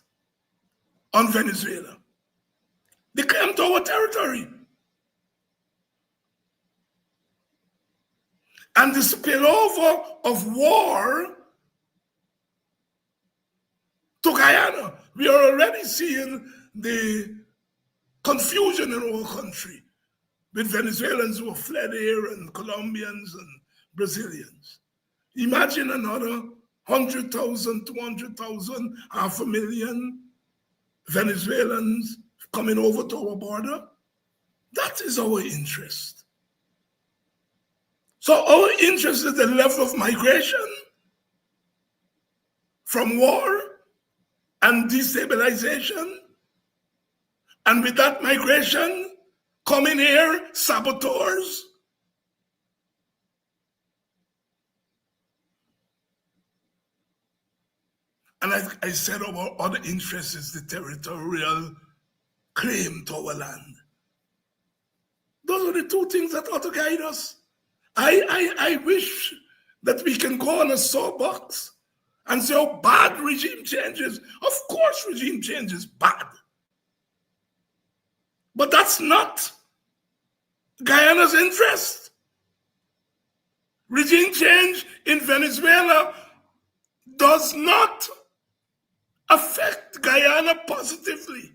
on Venezuela. They came to our territory. And the spillover of war to Guyana, we are already seeing the confusion in our country with Venezuelans who have fled here and Colombians and Brazilians. Imagine another 100,000, 200,000, 500,000 Venezuelans coming over to our border. That is our interest. So our interest is the level of migration from war and destabilization. And with that migration, coming here, saboteurs. And I said our other interest is the territorial claim to our land. Those are the two things that ought to guide us. I wish that we can go on a soapbox and say, oh, bad regime changes. Of course regime change is bad. But that's not Guyana's interest. Regime change in Venezuela does not affect Guyana positively.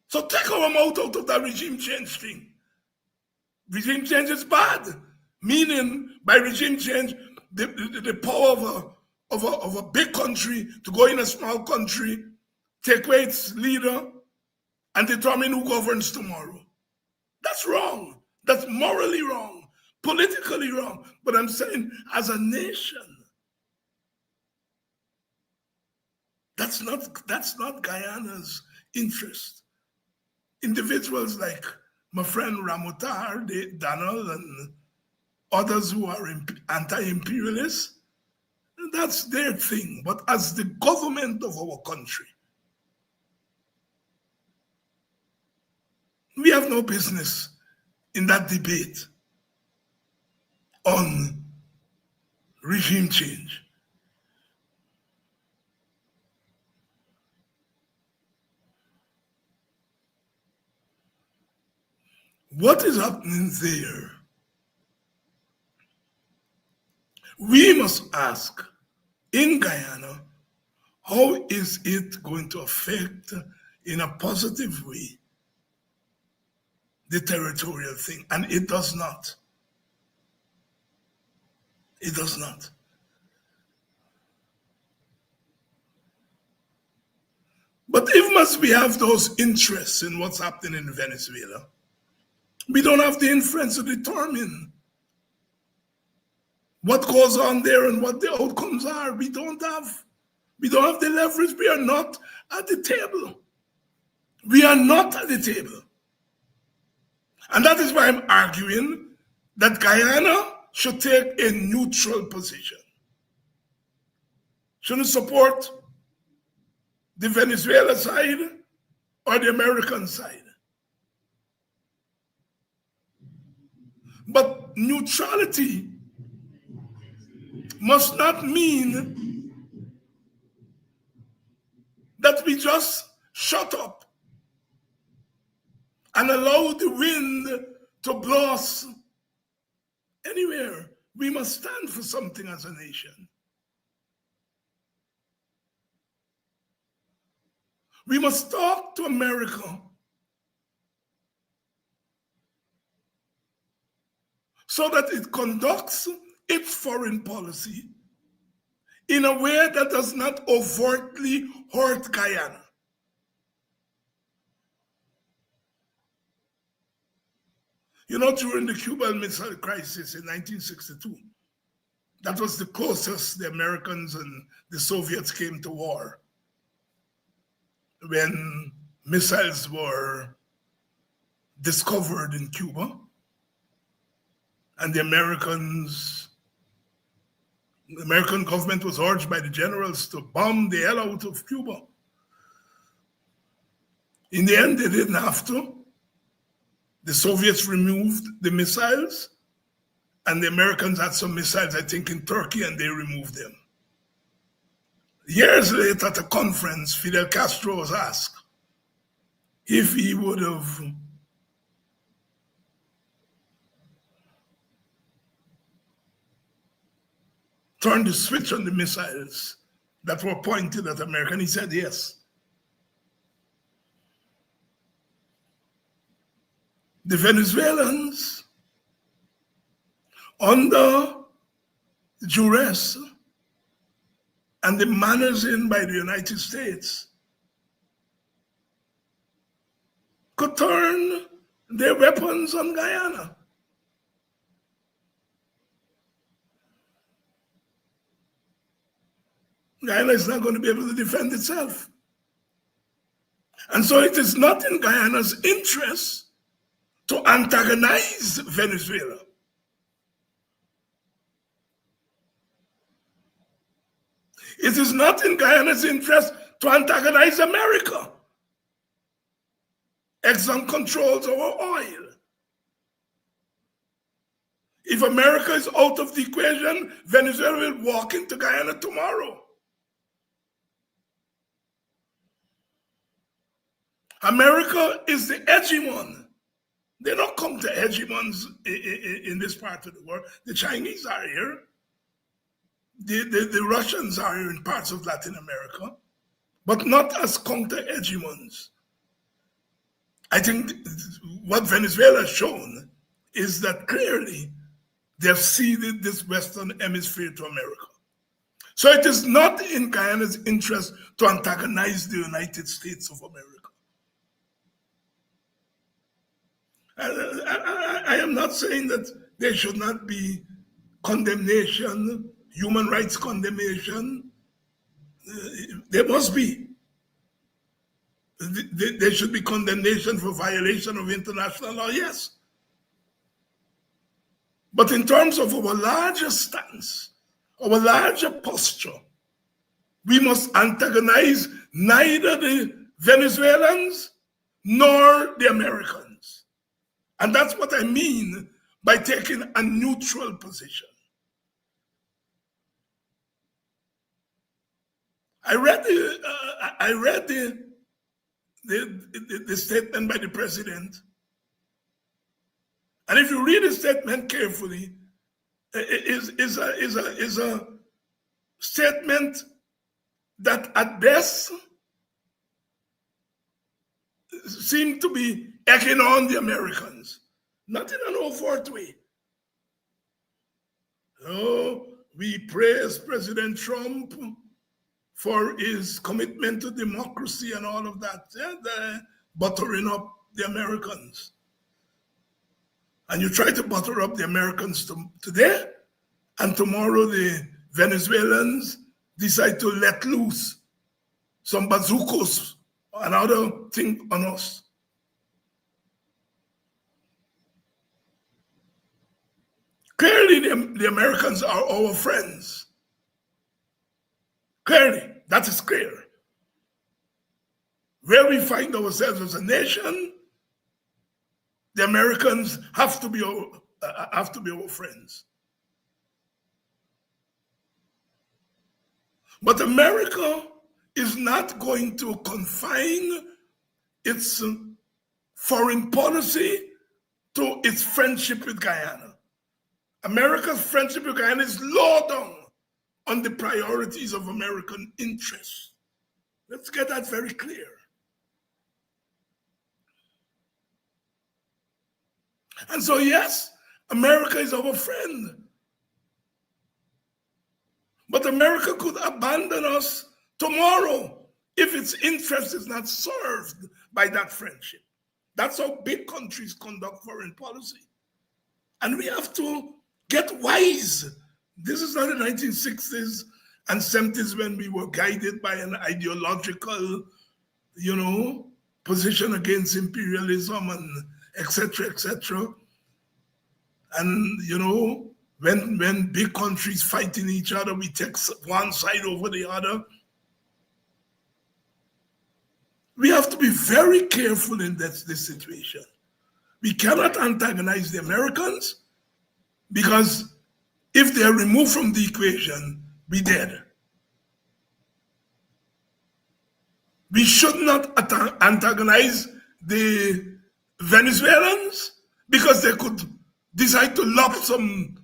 So take our mouth out of that regime change thing. Regime change is bad, meaning by regime change, the power of a big country to go in a small country, take away its leader, and determine who governs tomorrow. That's wrong. That's morally wrong, politically wrong. But I'm saying, as a nation, that's not Guyana's interest. Individuals like my friend Ramotar, Donald, and others who are anti-imperialists, that's their thing. But as the government of our country, we have no business in that debate on regime change. What is happening there? We must ask, in Guyana, how is it going to affect in a positive way the territorial thing? And it does not. It does not. But if must we have those interests in what's happening in Venezuela, we don't have the influence to determine what goes on there and what the outcomes are. We don't have the leverage. We are not at the table. We are not at the table. And that is why I'm arguing that Guyana should take a neutral position. Shouldn't support the Venezuela side or the American side. But neutrality must not mean that we just shut up and allow the wind to blow us anywhere. We must stand for something as a nation. We must talk to America so that it conducts its foreign policy in a way that does not overtly hurt Guyana. You know, during the Cuban Missile Crisis in 1962, that was the closest the Americans and the Soviets came to war, when missiles were discovered in Cuba, and the American government was urged by the generals to bomb the hell out of Cuba. In the end, they didn't have to. The Soviets removed the missiles, and the Americans had some missiles, I think, in Turkey, and they removed them. Years later, at a conference, Fidel Castro was asked if he would have turned the switch on the missiles that were pointed at America, and he said yes. The Venezuelans, under duress and the manners in by the United States, could turn their weapons on Guyana. Guyana is not going to be able to defend itself. And so it is not in Guyana's interest to antagonize Venezuela. It is not in Guyana's interest to antagonize America. Exxon controls our oil. If America is out of the equation, Venezuela will walk into Guyana tomorrow. America is the hegemon. They don't come to hegemons in this part of the world. The Chinese are here. The Russians are here in parts of Latin America, but not as counter-hegemons. I think what Venezuela has shown is that clearly they have ceded this Western hemisphere to America. So it is not in Guyana's interest to antagonize the United States of America. I am not saying that there should not be condemnation, human rights condemnation. There must be. There should be condemnation for violation of international law, yes. But in terms of our larger stance, our larger posture, we must antagonize neither the Venezuelans nor the Americans. And that's what I mean by taking a neutral position. I read the statement by the president, and if you read the statement carefully, is a statement that at best seemed to be egging on the Americans, not in an overt way. Oh, we praise President Trump for his commitment to democracy and all of that, buttering up the Americans. And you try to butter up the Americans today, and tomorrow the Venezuelans decide to let loose some bazookas, another thing on us. Clearly, the Americans are our friends. Clearly, that is clear. Where we find ourselves as a nation, the Americans have to be have to be our friends. But America is not going to confine its foreign policy to its friendship with Guyana. America's friendship with Guyana is low down on the priorities of American interests. Let's get that very clear. And so, yes, America is our friend. But America could abandon us tomorrow if its interest is not served by that friendship. That's how big countries conduct foreign policy. And we have to get wise. This is not the 1960s and 70s when we were guided by an ideological, position against imperialism and etc., etc. And, when big countries fighting each other, we take one side over the other. We have to be very careful in this situation. We cannot antagonize the Americans because if they are removed from the equation, we're dead. We should not antagonize the Venezuelans because they could decide to lob some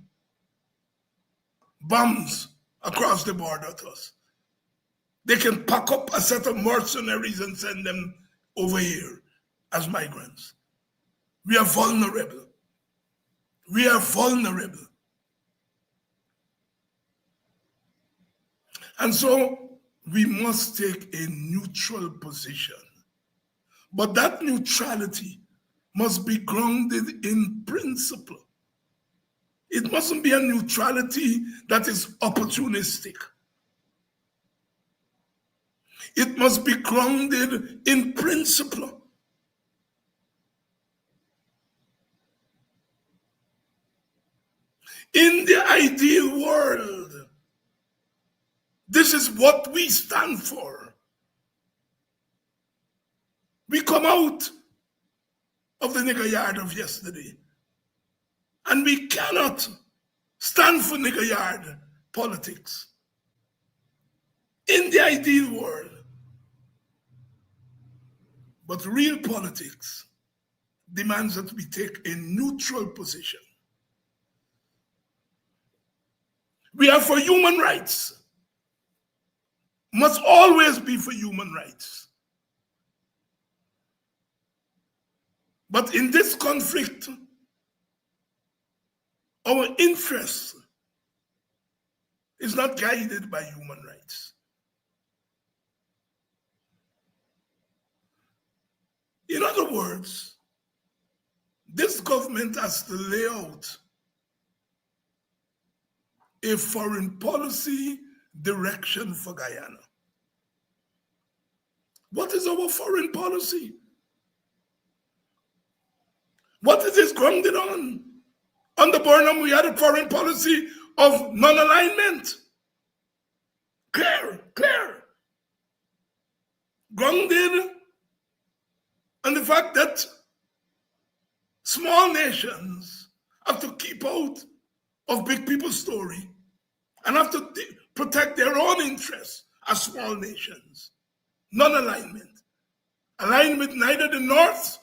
bombs across the border to us. They can pack up a set of mercenaries and send them over here as migrants. We are vulnerable. We are vulnerable. And so we must take a neutral position. But that neutrality must be grounded in principle. It mustn't be a neutrality that is opportunistic. It must be grounded in principle. In the ideal world, this is what we stand for. We come out of the nigger yard of yesterday, and we cannot stand for nigger yard politics. In the ideal world, but real politics demands that we take a neutral position. We are for human rights. Must always be for human rights. But in this conflict, our interest is not guided by human rights. In other words, this government has to lay out a foreign policy direction for Guyana. What is our foreign policy? What is this grounded on? Under Burnham, we had a foreign policy of non-alignment. Clear. Grounded on the fact that small nations have to keep out of big people's story and have to protect their own interests as small nations. Non-alignment. Aligned with neither the North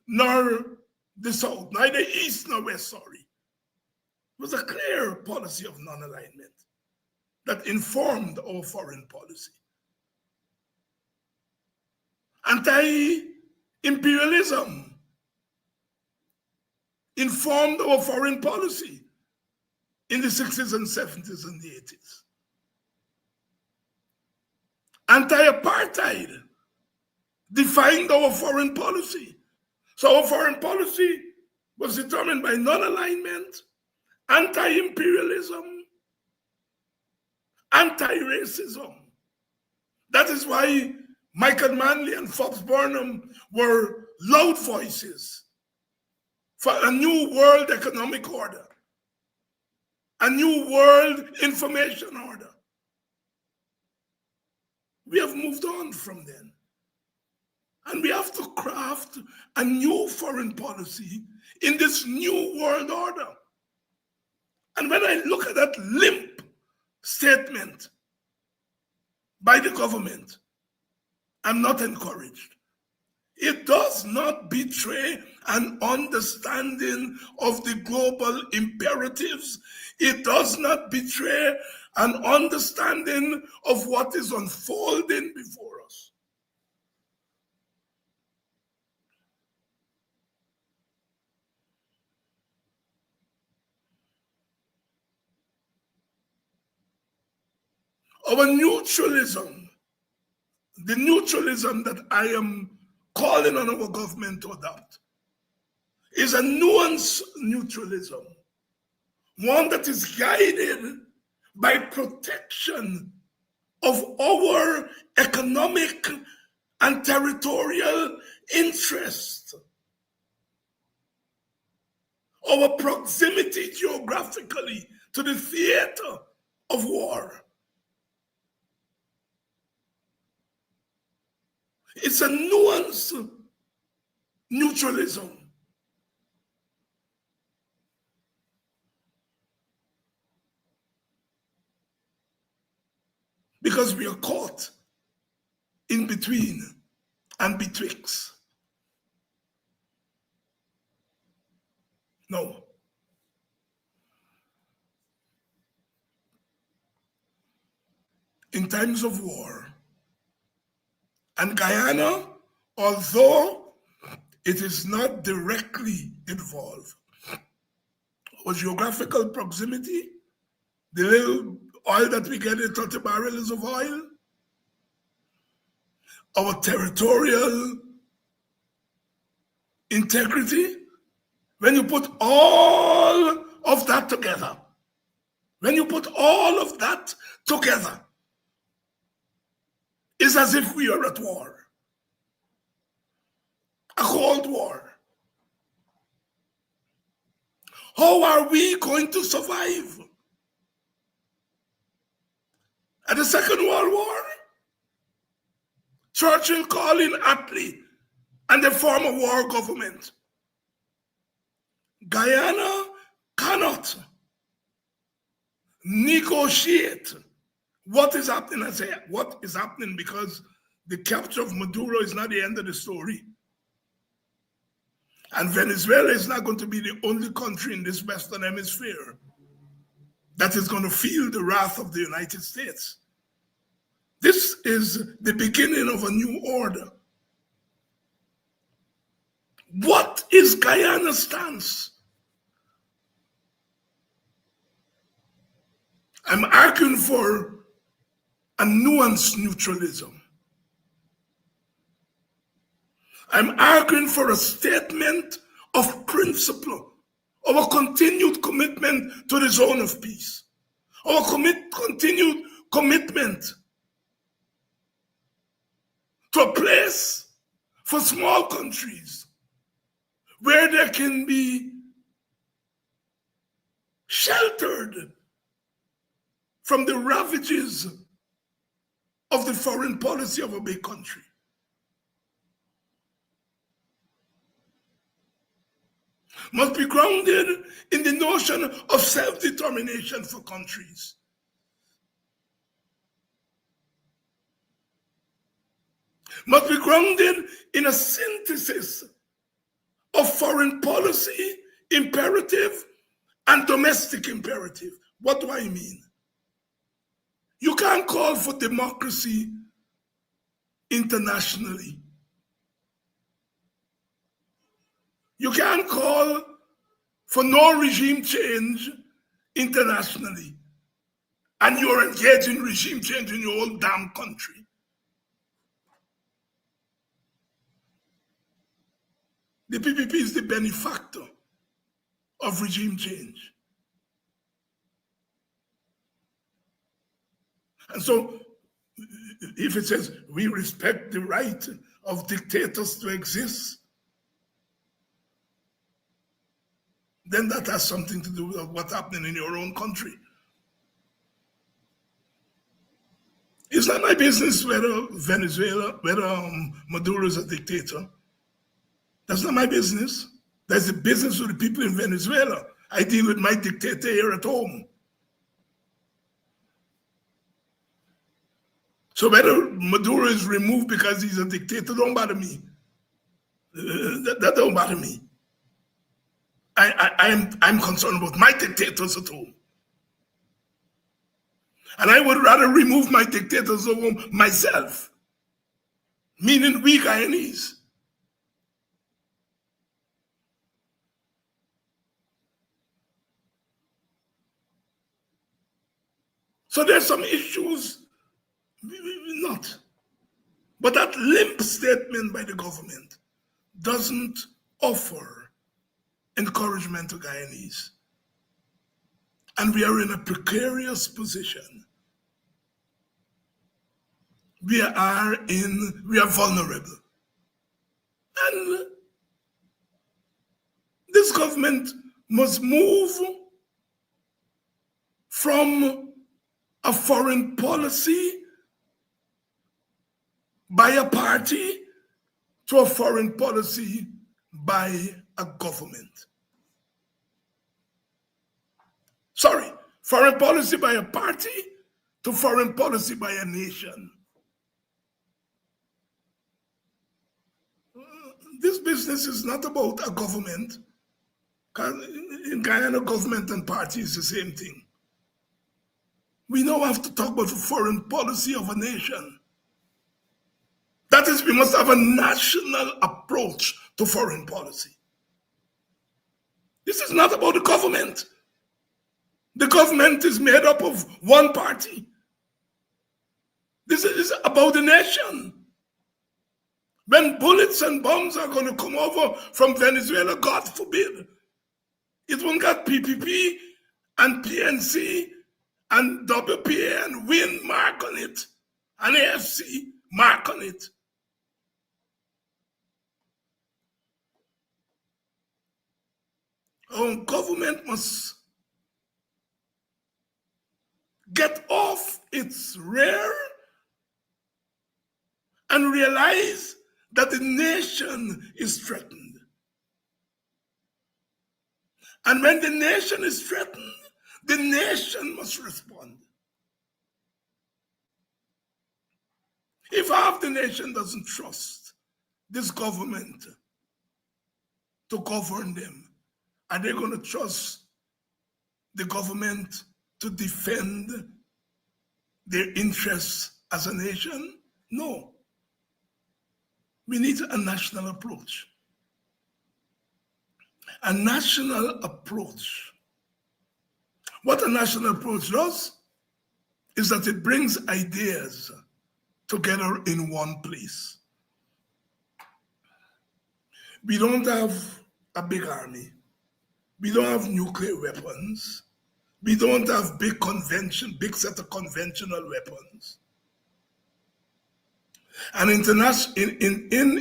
nor the South, neither East nor West, sorry. It was a clear policy of non-alignment that informed our foreign policy. Anti-imperialism informed our foreign policy in the 60s and 70s and the 80s. Anti-apartheid defined our foreign policy. So our foreign policy was determined by non-alignment, anti-imperialism, anti-racism. That is why Michael Manley and Fox Burnham were loud voices for a new world economic order, a new world information order. We have moved on from then. And we have to craft a new foreign policy in this new world order. And when I look at that limp statement by the government, I'm not encouraged. It does not betray an understanding of the global imperatives. It does not betray an understanding of what is unfolding before us. Our neutralism, the neutralism that I am calling on our government to adopt, is a nuanced neutralism, one that is guided by protection of our economic and territorial interest, our proximity geographically to the theater of war. It's a nuanced neutralism. Because we are caught in between and betwixt. No. In times of war, and Guyana, although it is not directly involved, our geographical proximity, the little oil that we get in 30 barrels of oil, our territorial integrity, when you put all of that together, it's as if we are at war, a cold war. How are we going to survive? At the Second World War, Churchill calling Attlee and the former war government. Guyana cannot negotiate what is happening. I say what is happening because the capture of Maduro is not the end of the story. And Venezuela is not going to be the only country in this Western Hemisphere that is going to feel the wrath of the United States. This is the beginning of a new order. What is Guyana's stance? I'm arguing for a nuanced neutralism. I'm arguing for a statement of principle, our continued commitment to the zone of peace, our continued commitment to a place for small countries where they can be sheltered from the ravages of the foreign policy of a big country. Must be grounded in the notion of self-determination for countries. Must be grounded in a synthesis of foreign policy imperative and domestic imperative. What do I mean? You can't call for democracy internationally. You can't call for no regime change internationally. And you're engaged in regime change in your own damn country. The PPP is the benefactor of regime change. And so, if it says we respect the right of dictators to exist, then that has something to do with what's happening in your own country. It's not my business whether Maduro is a dictator. That's not my business. That's the business of the people in Venezuela. I deal with my dictator here at home. So whether Maduro is removed because he's a dictator, don't bother me. That don't bother me. I'm concerned about my dictators at home. And I would rather remove my dictators at home myself, meaning we Guyanese. So there's some issues, not. But that limp statement by the government doesn't offer encouragement to Guyanese. And we are in a precarious position. We are vulnerable. And this government must move from a foreign policy by a party to a foreign policy by a government. Sorry, foreign policy by a party to foreign policy by a nation. This business is not about a government. In Guyana, government and party is the same thing. We now have to talk about the foreign policy of a nation. That is, we must have a national approach to foreign policy. This is not about the government. The government is made up of one party. This is about the nation. When bullets and bombs are going to come over from Venezuela, God forbid, it won't got PPP and PNC and WPA and WIN mark on it, and AFC mark on it. Our government must get off its rear and realize that the nation is threatened. And when the nation is threatened, the nation must respond. If half the nation doesn't trust this government to govern them, are they going to trust the government to defend their interests as a nation? No. We need a national approach. A national approach. What a national approach does is that it brings ideas together in one place. We don't have a big army. We don't have nuclear weapons. We don't have big set of conventional weapons. And in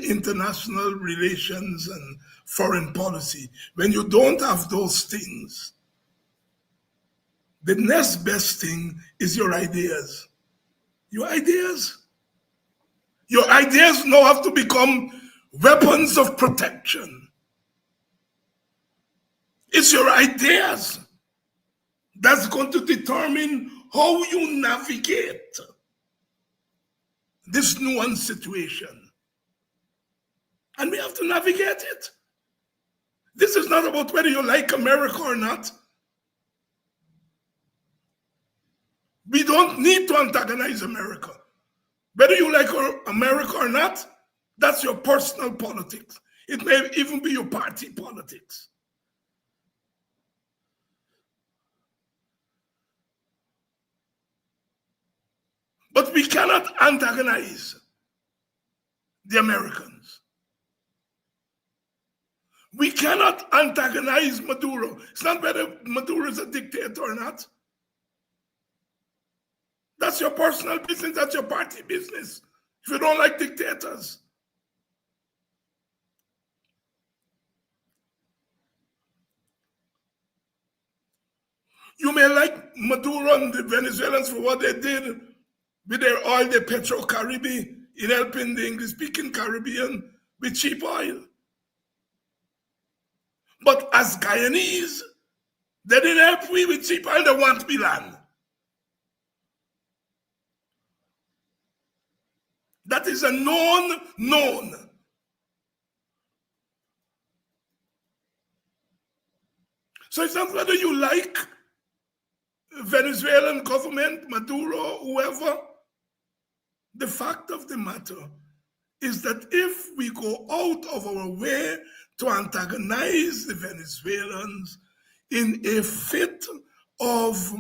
international relations and foreign policy, when you don't have those things, the next best thing is your ideas. Your ideas now have to become weapons of protection. It's your ideas that's going to determine how you navigate this nuanced situation. And we have to navigate it. This is not about whether you like America or not. We don't need to antagonize America. Whether you like America or not, that's your personal politics. It may even be your party politics. But we cannot antagonize the Americans. We cannot antagonize Maduro. It's not whether Maduro is a dictator or not. That's your personal business, that's your party business. If you don't like dictators. You may like Maduro and the Venezuelans for what they did with their oil, the Petro-Caribbean, in helping the English-speaking Caribbean with cheap oil. But as Guyanese, They didn't help we with cheap and they want me land. That is a known. So it's not whether you like Venezuelan government, Maduro, whoever. The fact of the matter is that if we go out of our way to antagonize the Venezuelans in a fit of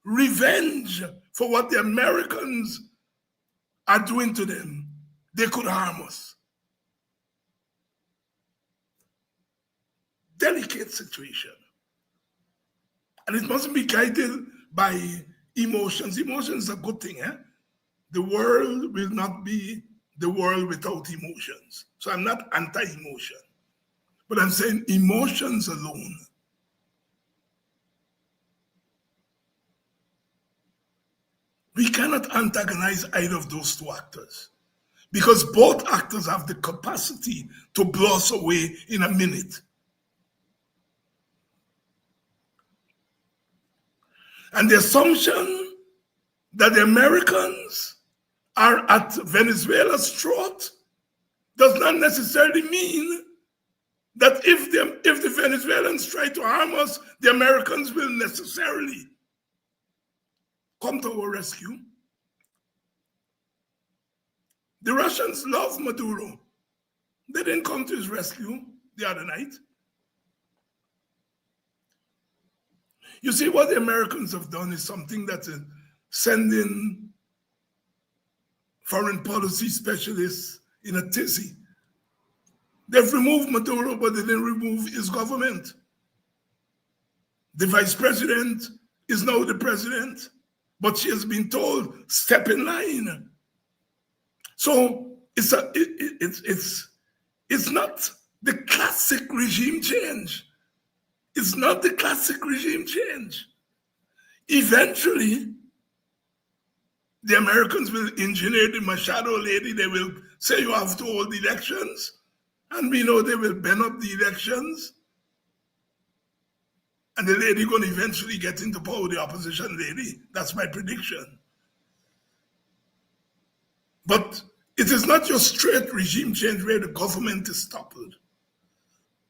revenge for what the Americans are doing to them, they could harm us. Delicate situation. And it mustn't be guided by emotions. Emotions is a good thing, eh? The world will not be the world without emotions. So I'm not anti-emotion, but I'm saying emotions alone. We cannot antagonize either of those two actors because both actors have the capacity to blow us away in a minute. And the assumption that the Americans are at Venezuela's throat does not necessarily mean that if the Venezuelans try to harm us, the Americans will necessarily come to our rescue. The Russians love Maduro. They didn't come to his rescue the other night. You see, what the Americans have done is something that is sending foreign policy specialists in a tizzy. They've removed Maduro, but they didn't remove his government. The vice president is now the president, but she has been told, step in line. So it's not the classic regime change. It's not the classic regime change. Eventually, the Americans will engineer the Machado lady. They will say you have to hold elections. And we know they will bend up the elections. And the lady going to eventually get into power, the opposition lady. That's my prediction. But it is not just straight regime change where the government is toppled.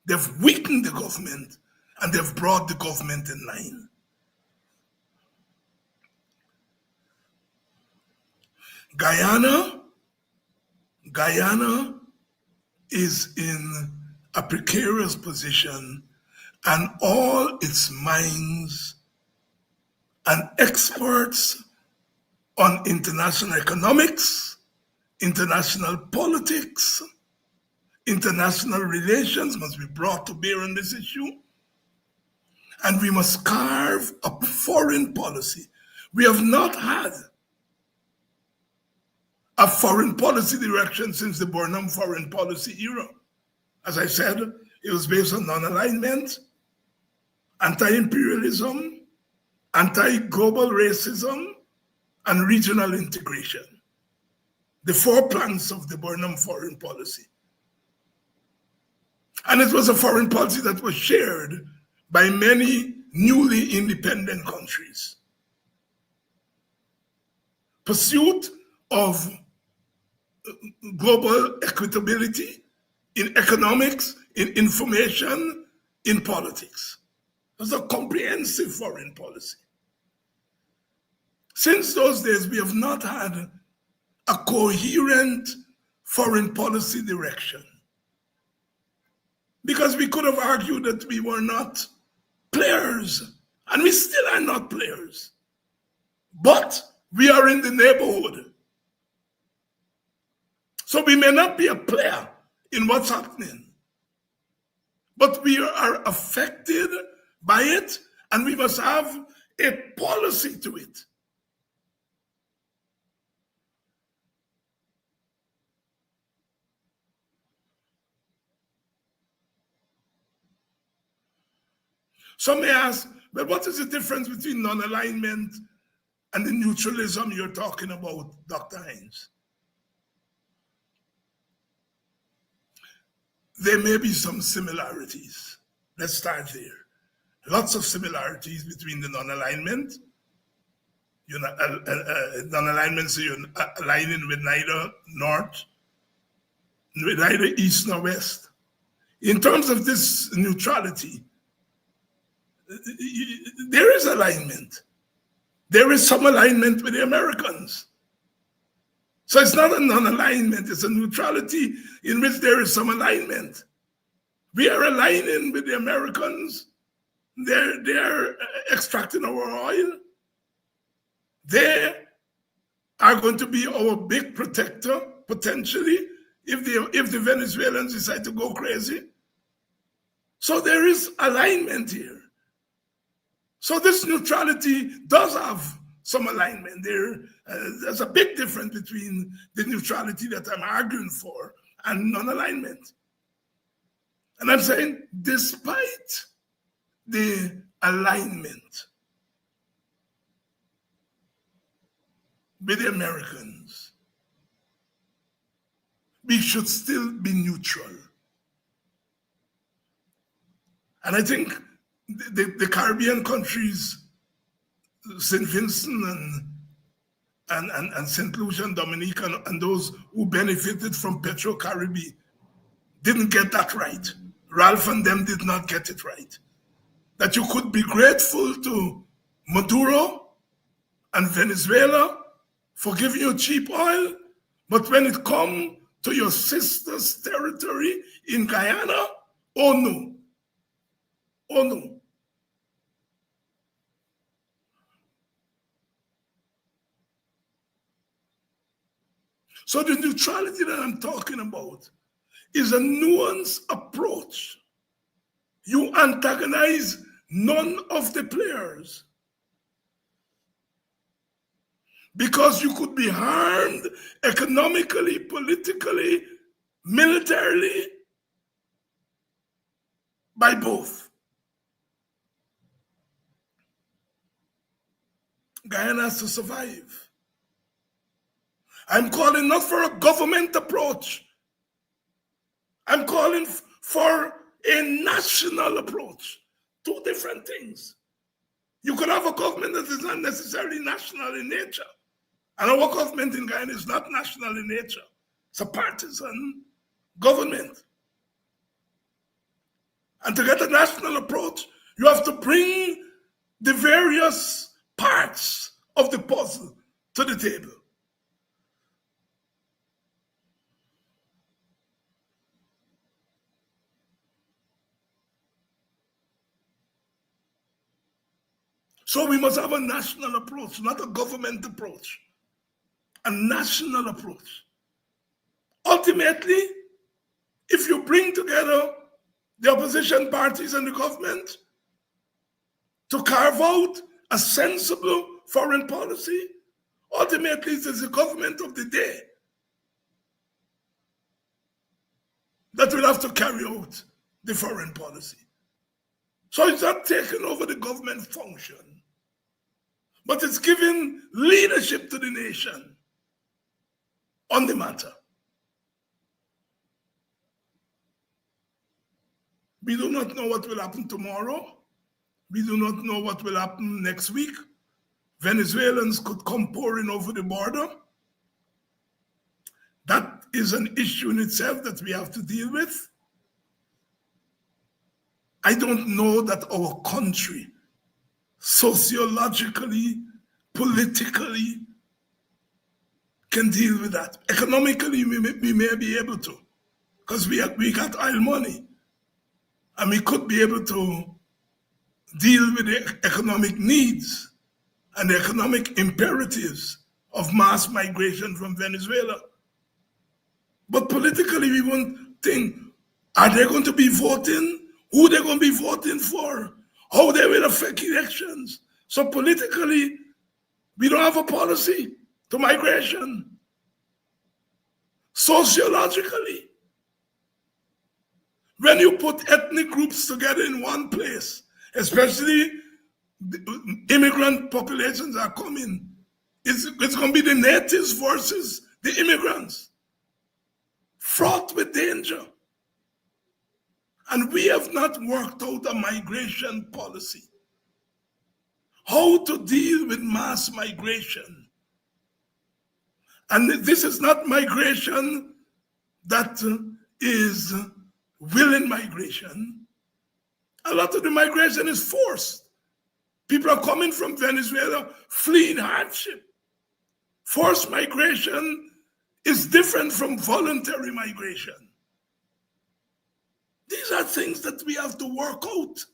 They've weakened the government and they've brought the government in line. Guyana is in a precarious position, and all its minds and experts on international economics, international politics, international relations must be brought to bear on this issue. And we must carve a foreign policy. We have not had a foreign policy direction since the Burnham foreign policy era. As I said, it was based on non-alignment, anti-imperialism, anti-global racism, and regional integration. The 4 planks of the Burnham foreign policy. And it was a foreign policy that was shared by many newly independent countries. Pursuit of global equitability in economics, in information, in politics. It was a comprehensive foreign policy. Since those days, we have not had a coherent foreign policy direction. Because we could have argued that we were not players, and we still are not players. But we are in the neighborhood. So we may not be a player in what's happening, but we are affected by it, and we must have a policy to it. Some may ask, but what is the difference between non-alignment and the neutralism you're talking about, Dr. Hinds? There may be some similarities. Let's start there. lots of similarities between the non-alignment. Non-alignment, so you're aligning with neither north, with neither east nor west. In terms of this neutrality, there is alignment. There is some alignment with the Americans. So it's not a non-alignment, it's a neutrality in which there is some alignment. We are aligning with the Americans. They're extracting our oil. They are going to be our big protector, potentially, if the Venezuelans decide to go crazy. So there is alignment here. So this neutrality does have some alignment there. There's a big difference between the neutrality that I'm arguing for and non-alignment. And I'm saying, despite the alignment with the Americans, we should still be neutral. And I think the Caribbean countries, St. Vincent and St. Lucia and Dominica, and those who benefited from Petro-Caribbean, didn't get that right. Ralph and them did not get it right. That you could be grateful to Maduro and Venezuela for giving you cheap oil, but when it comes to your sister's territory in Guyana, oh no. Oh no. So the neutrality that I'm talking about is a nuanced approach. You antagonize none of the players because you could be harmed economically, politically, militarily by both. Guyana has to survive. I'm calling not for a government approach. I'm calling for a national approach. Two different things. You could have a government that is not necessarily national in nature. And our government in Guyana is not national in nature. It's a partisan government. And to get a national approach, you have to bring the various parts of the puzzle to the table. So we must have a national approach, not a government approach. A national approach. Ultimately, if you bring together the opposition parties and the government to carve out a sensible foreign policy, ultimately it is the government of the day that will have to carry out the foreign policy. So it's not taking over the government function, but it's giving leadership to the nation on the matter. We do not know what will happen tomorrow. We do not know what will happen next week. Venezuelans could come pouring over the border. That is an issue in itself that we have to deal with. I don't know that our country, sociologically, politically, can deal with that. Economically, we may be able to, because we got oil money. And we could be able to deal with the economic needs and the economic imperatives of mass migration from Venezuela. But politically, we won't think, are they going to be voting? Who they're going to be voting for? How they will affect elections? So politically, we don't have a policy to migration. Sociologically, when you put ethnic groups together in one place, especially the immigrant populations are coming, it's going to be the natives versus the immigrants, fraught with danger. And we have not worked out a migration policy. How to deal with mass migration. And this is not migration that is willing migration. A lot of the migration is forced. People are coming from Venezuela fleeing hardship. Forced migration is different from voluntary migration. These are things that we have to work out.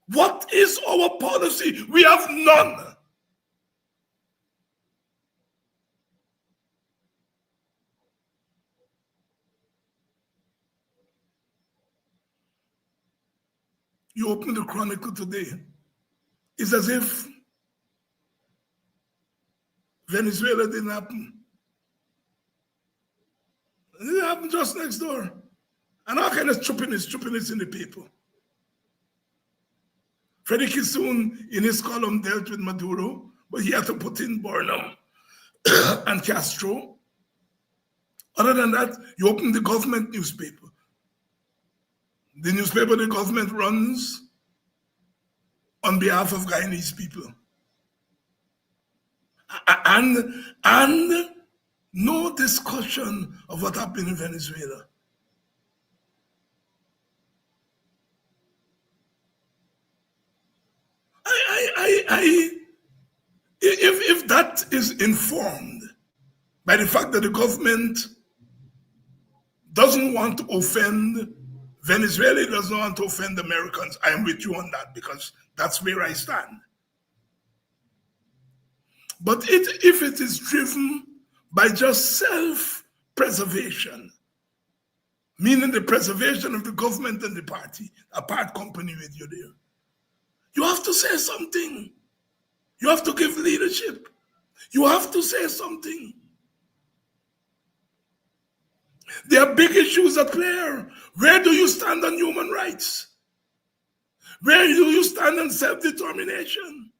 What is our policy? We have none. You open the Chronicle today, it's as if Venezuela didn't happen. It didn't happen just next door. And all kind of stupidness in the people. Freddie Kissoon, in his column, dealt with Maduro, but he had to put in Burnham and Castro. Other than that, you open the government newspaper. The newspaper the government runs on behalf of Guyanese people. And no discussion of what happened in Venezuela. If that is informed by the fact that the government doesn't want to offend Venezuela, doesn't want to offend Americans, I am with you on that because that's where I stand. But if it is driven by just self-preservation, meaning the preservation of the government and the party, a part company with you there, you have to say something. You have to give leadership. You have to say something. There are big issues at play. Where do you stand on human rights? Where do you stand on self-determination?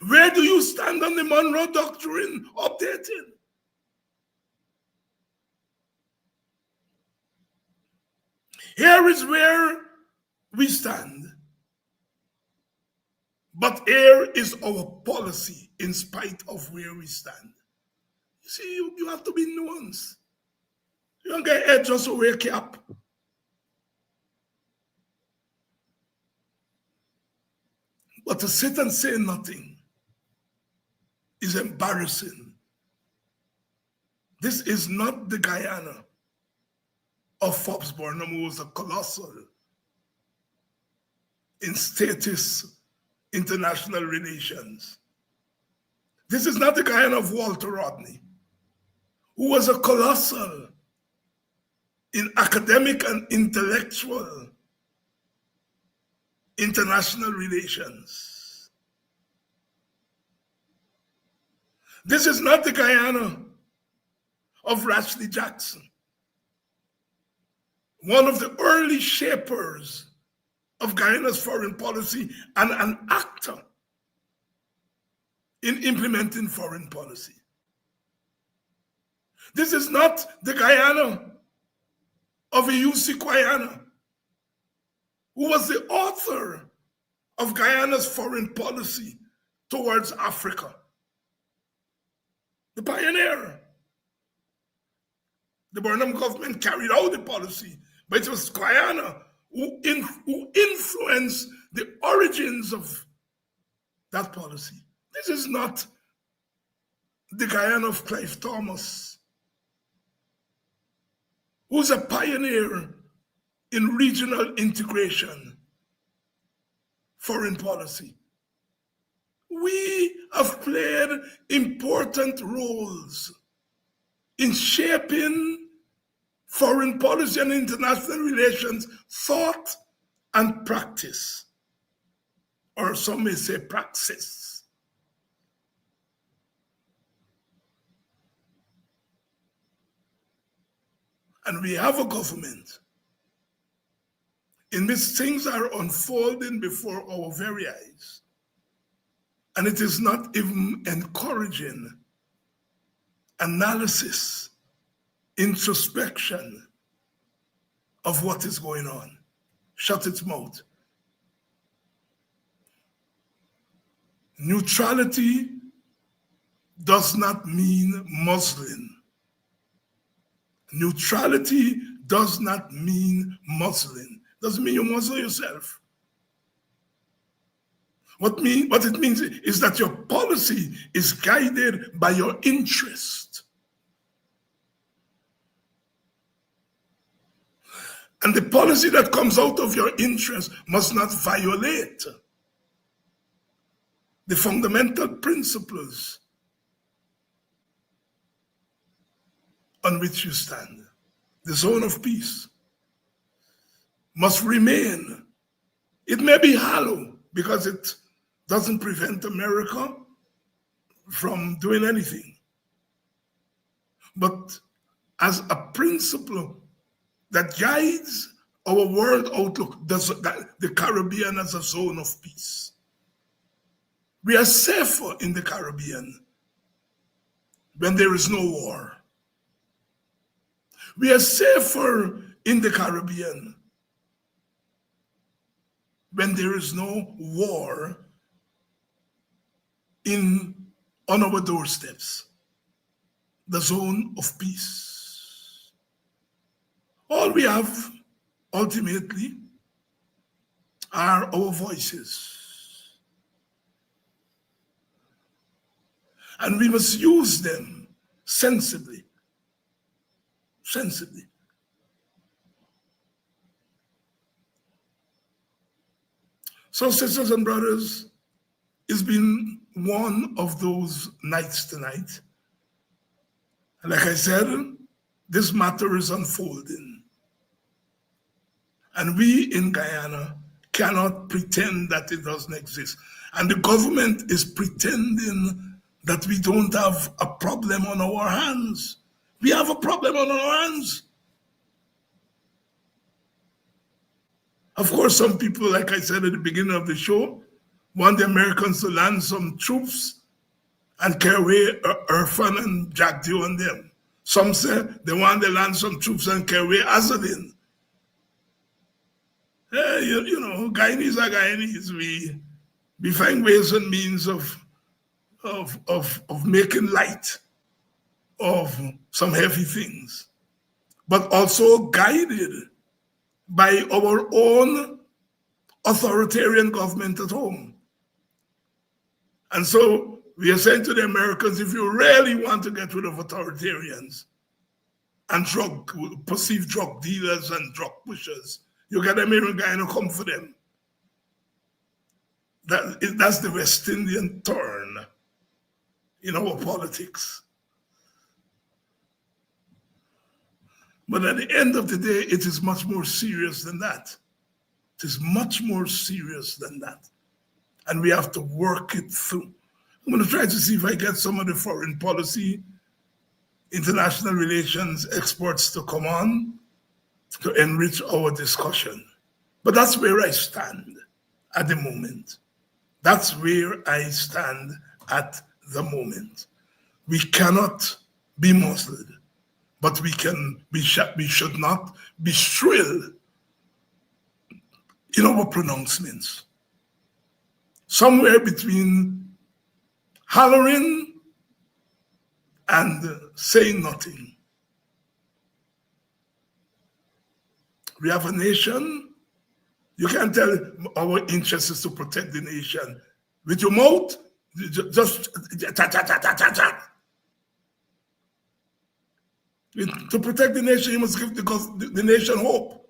Where do you stand on the Monroe Doctrine updated? Here is where we stand. But here is our policy in spite of where we stand. You see, you have to be nuanced. You don't get head just to wake you up. But to sit and say nothing is embarrassing. This is not the Guyana of Forbes Burnham, who was a colossal in status international relations. This is not the Guyana of Walter Rodney, who was a colossal in academic and intellectual international relations. This is not the Guyana of Rashley Jackson, one of the early shapers of Guyana's foreign policy and an actor in implementing foreign policy. This is not the Guyana of Ayusi Kwayana, who was the author of Guyana's foreign policy towards Africa. The pioneer. The Burnham government carried out the policy, but it was Guyana who influenced the origins of that policy. This is not the Guyana of Clive Thomas, who's a pioneer in regional integration, foreign policy. We have played important roles in shaping foreign policy and international relations thought and practice, or some may say praxis. And we have a government in which things are unfolding before our very eyes. And it is not even encouraging analysis, introspection, of what is going on. Shut its mouth. Neutrality does not mean Muslim. Neutrality does not mean Muslim. Doesn't mean you muzzle yourself. What it means is that your policy is guided by your interest. And the policy that comes out of your interest must not violate the fundamental principles on which you stand. The zone of peace must remain. It may be hollow because it doesn't prevent America from doing anything. But as a principle that guides our world outlook, the Caribbean as a zone of peace. We are safer in the Caribbean when there is no war. We are safer in the Caribbean when there is no war on our doorsteps, the zone of peace. All we have ultimately are our voices. And we must use them sensibly. Sensibly. So, sisters and brothers, it's been one of those nights tonight. And like I said, this matter is unfolding. And we in Guyana cannot pretend that it doesn't exist. And the government is pretending that we don't have a problem on our hands. We have a problem on our hands. Of course, some people, like I said at the beginning of the show, want the Americans to land some troops and carry away Irfan and Jack Dew and them. Some say they want to land some troops and carry away Azadin. You know, Guyanese are Guyanese. We find ways and means of making light of some heavy things, but also guided by our own authoritarian government at home. And so we are saying to the Americans, if you really want to get rid of authoritarians and perceived drug dealers and drug pushers, you get them here in Guyana, come for them. That's the West Indian turn in our politics. But at the end of the day, it is much more serious than that. It is much more serious than that. And we have to work it through. I'm going to try to see if I get some of the foreign policy, international relations experts to come on to enrich our discussion. But that's where I stand at the moment. That's where I stand at the moment. We cannot be muzzled, but we should not be shrill in our pronouncements. Somewhere between hollering and saying nothing. We have a nation. You can't tell our interest is to protect the nation. With your mouth, just to protect the nation, you must give the nation hope.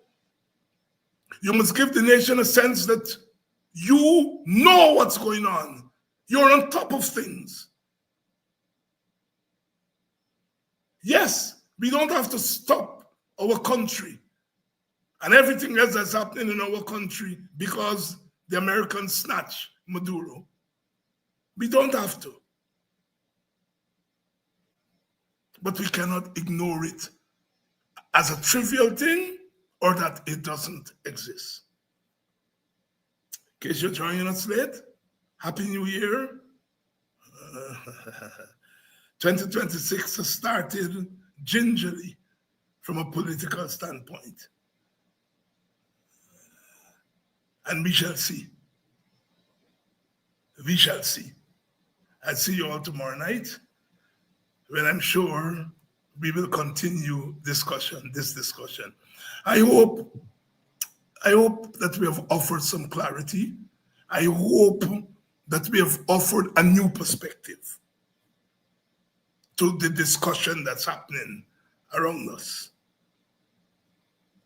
You must give the nation a sense that you know what's going on. You're on top of things. Yes, we don't have to stop our country and everything else that's happening in our country because the Americans snatch Maduro. We don't have to. But we cannot ignore it as a trivial thing or that it doesn't exist. In case you're joining us late, Happy New Year. 2026 has started gingerly from a political standpoint. And we shall see. We shall see. I'll see you all tomorrow night, when I'm sure we will continue this discussion. I hope that we have offered some clarity. I hope that we have offered a new perspective to the discussion that's happening around us.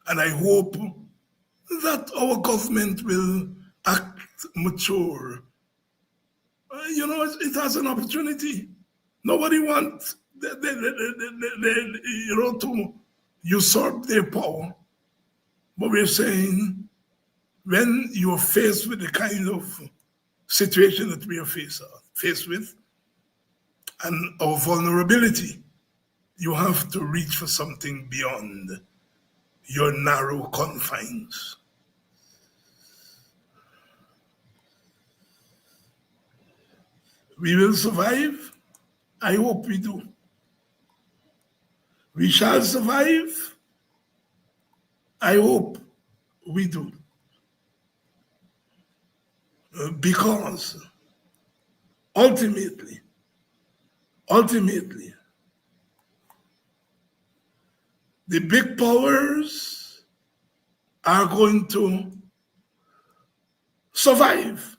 And I hope that our government will act mature. It has an opportunity. Nobody wants to usurp their power. But we're saying, when you are faced with the kind of situation that we are faced with, and our vulnerability, you have to reach for something beyond your narrow confines. We will survive. I hope we do. We shall survive. I hope we do. Because ultimately, the big powers are going to survive,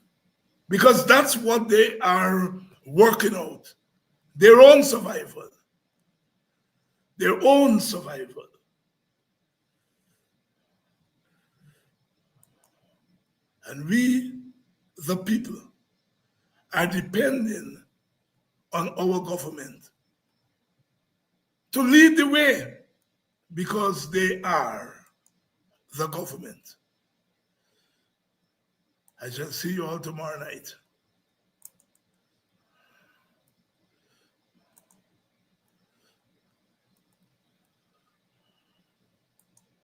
because that's what they are working out. Their own survival. Their own survival. And we, the people, are depending on our government to lead the way, because they are the government. I shall see you all tomorrow night.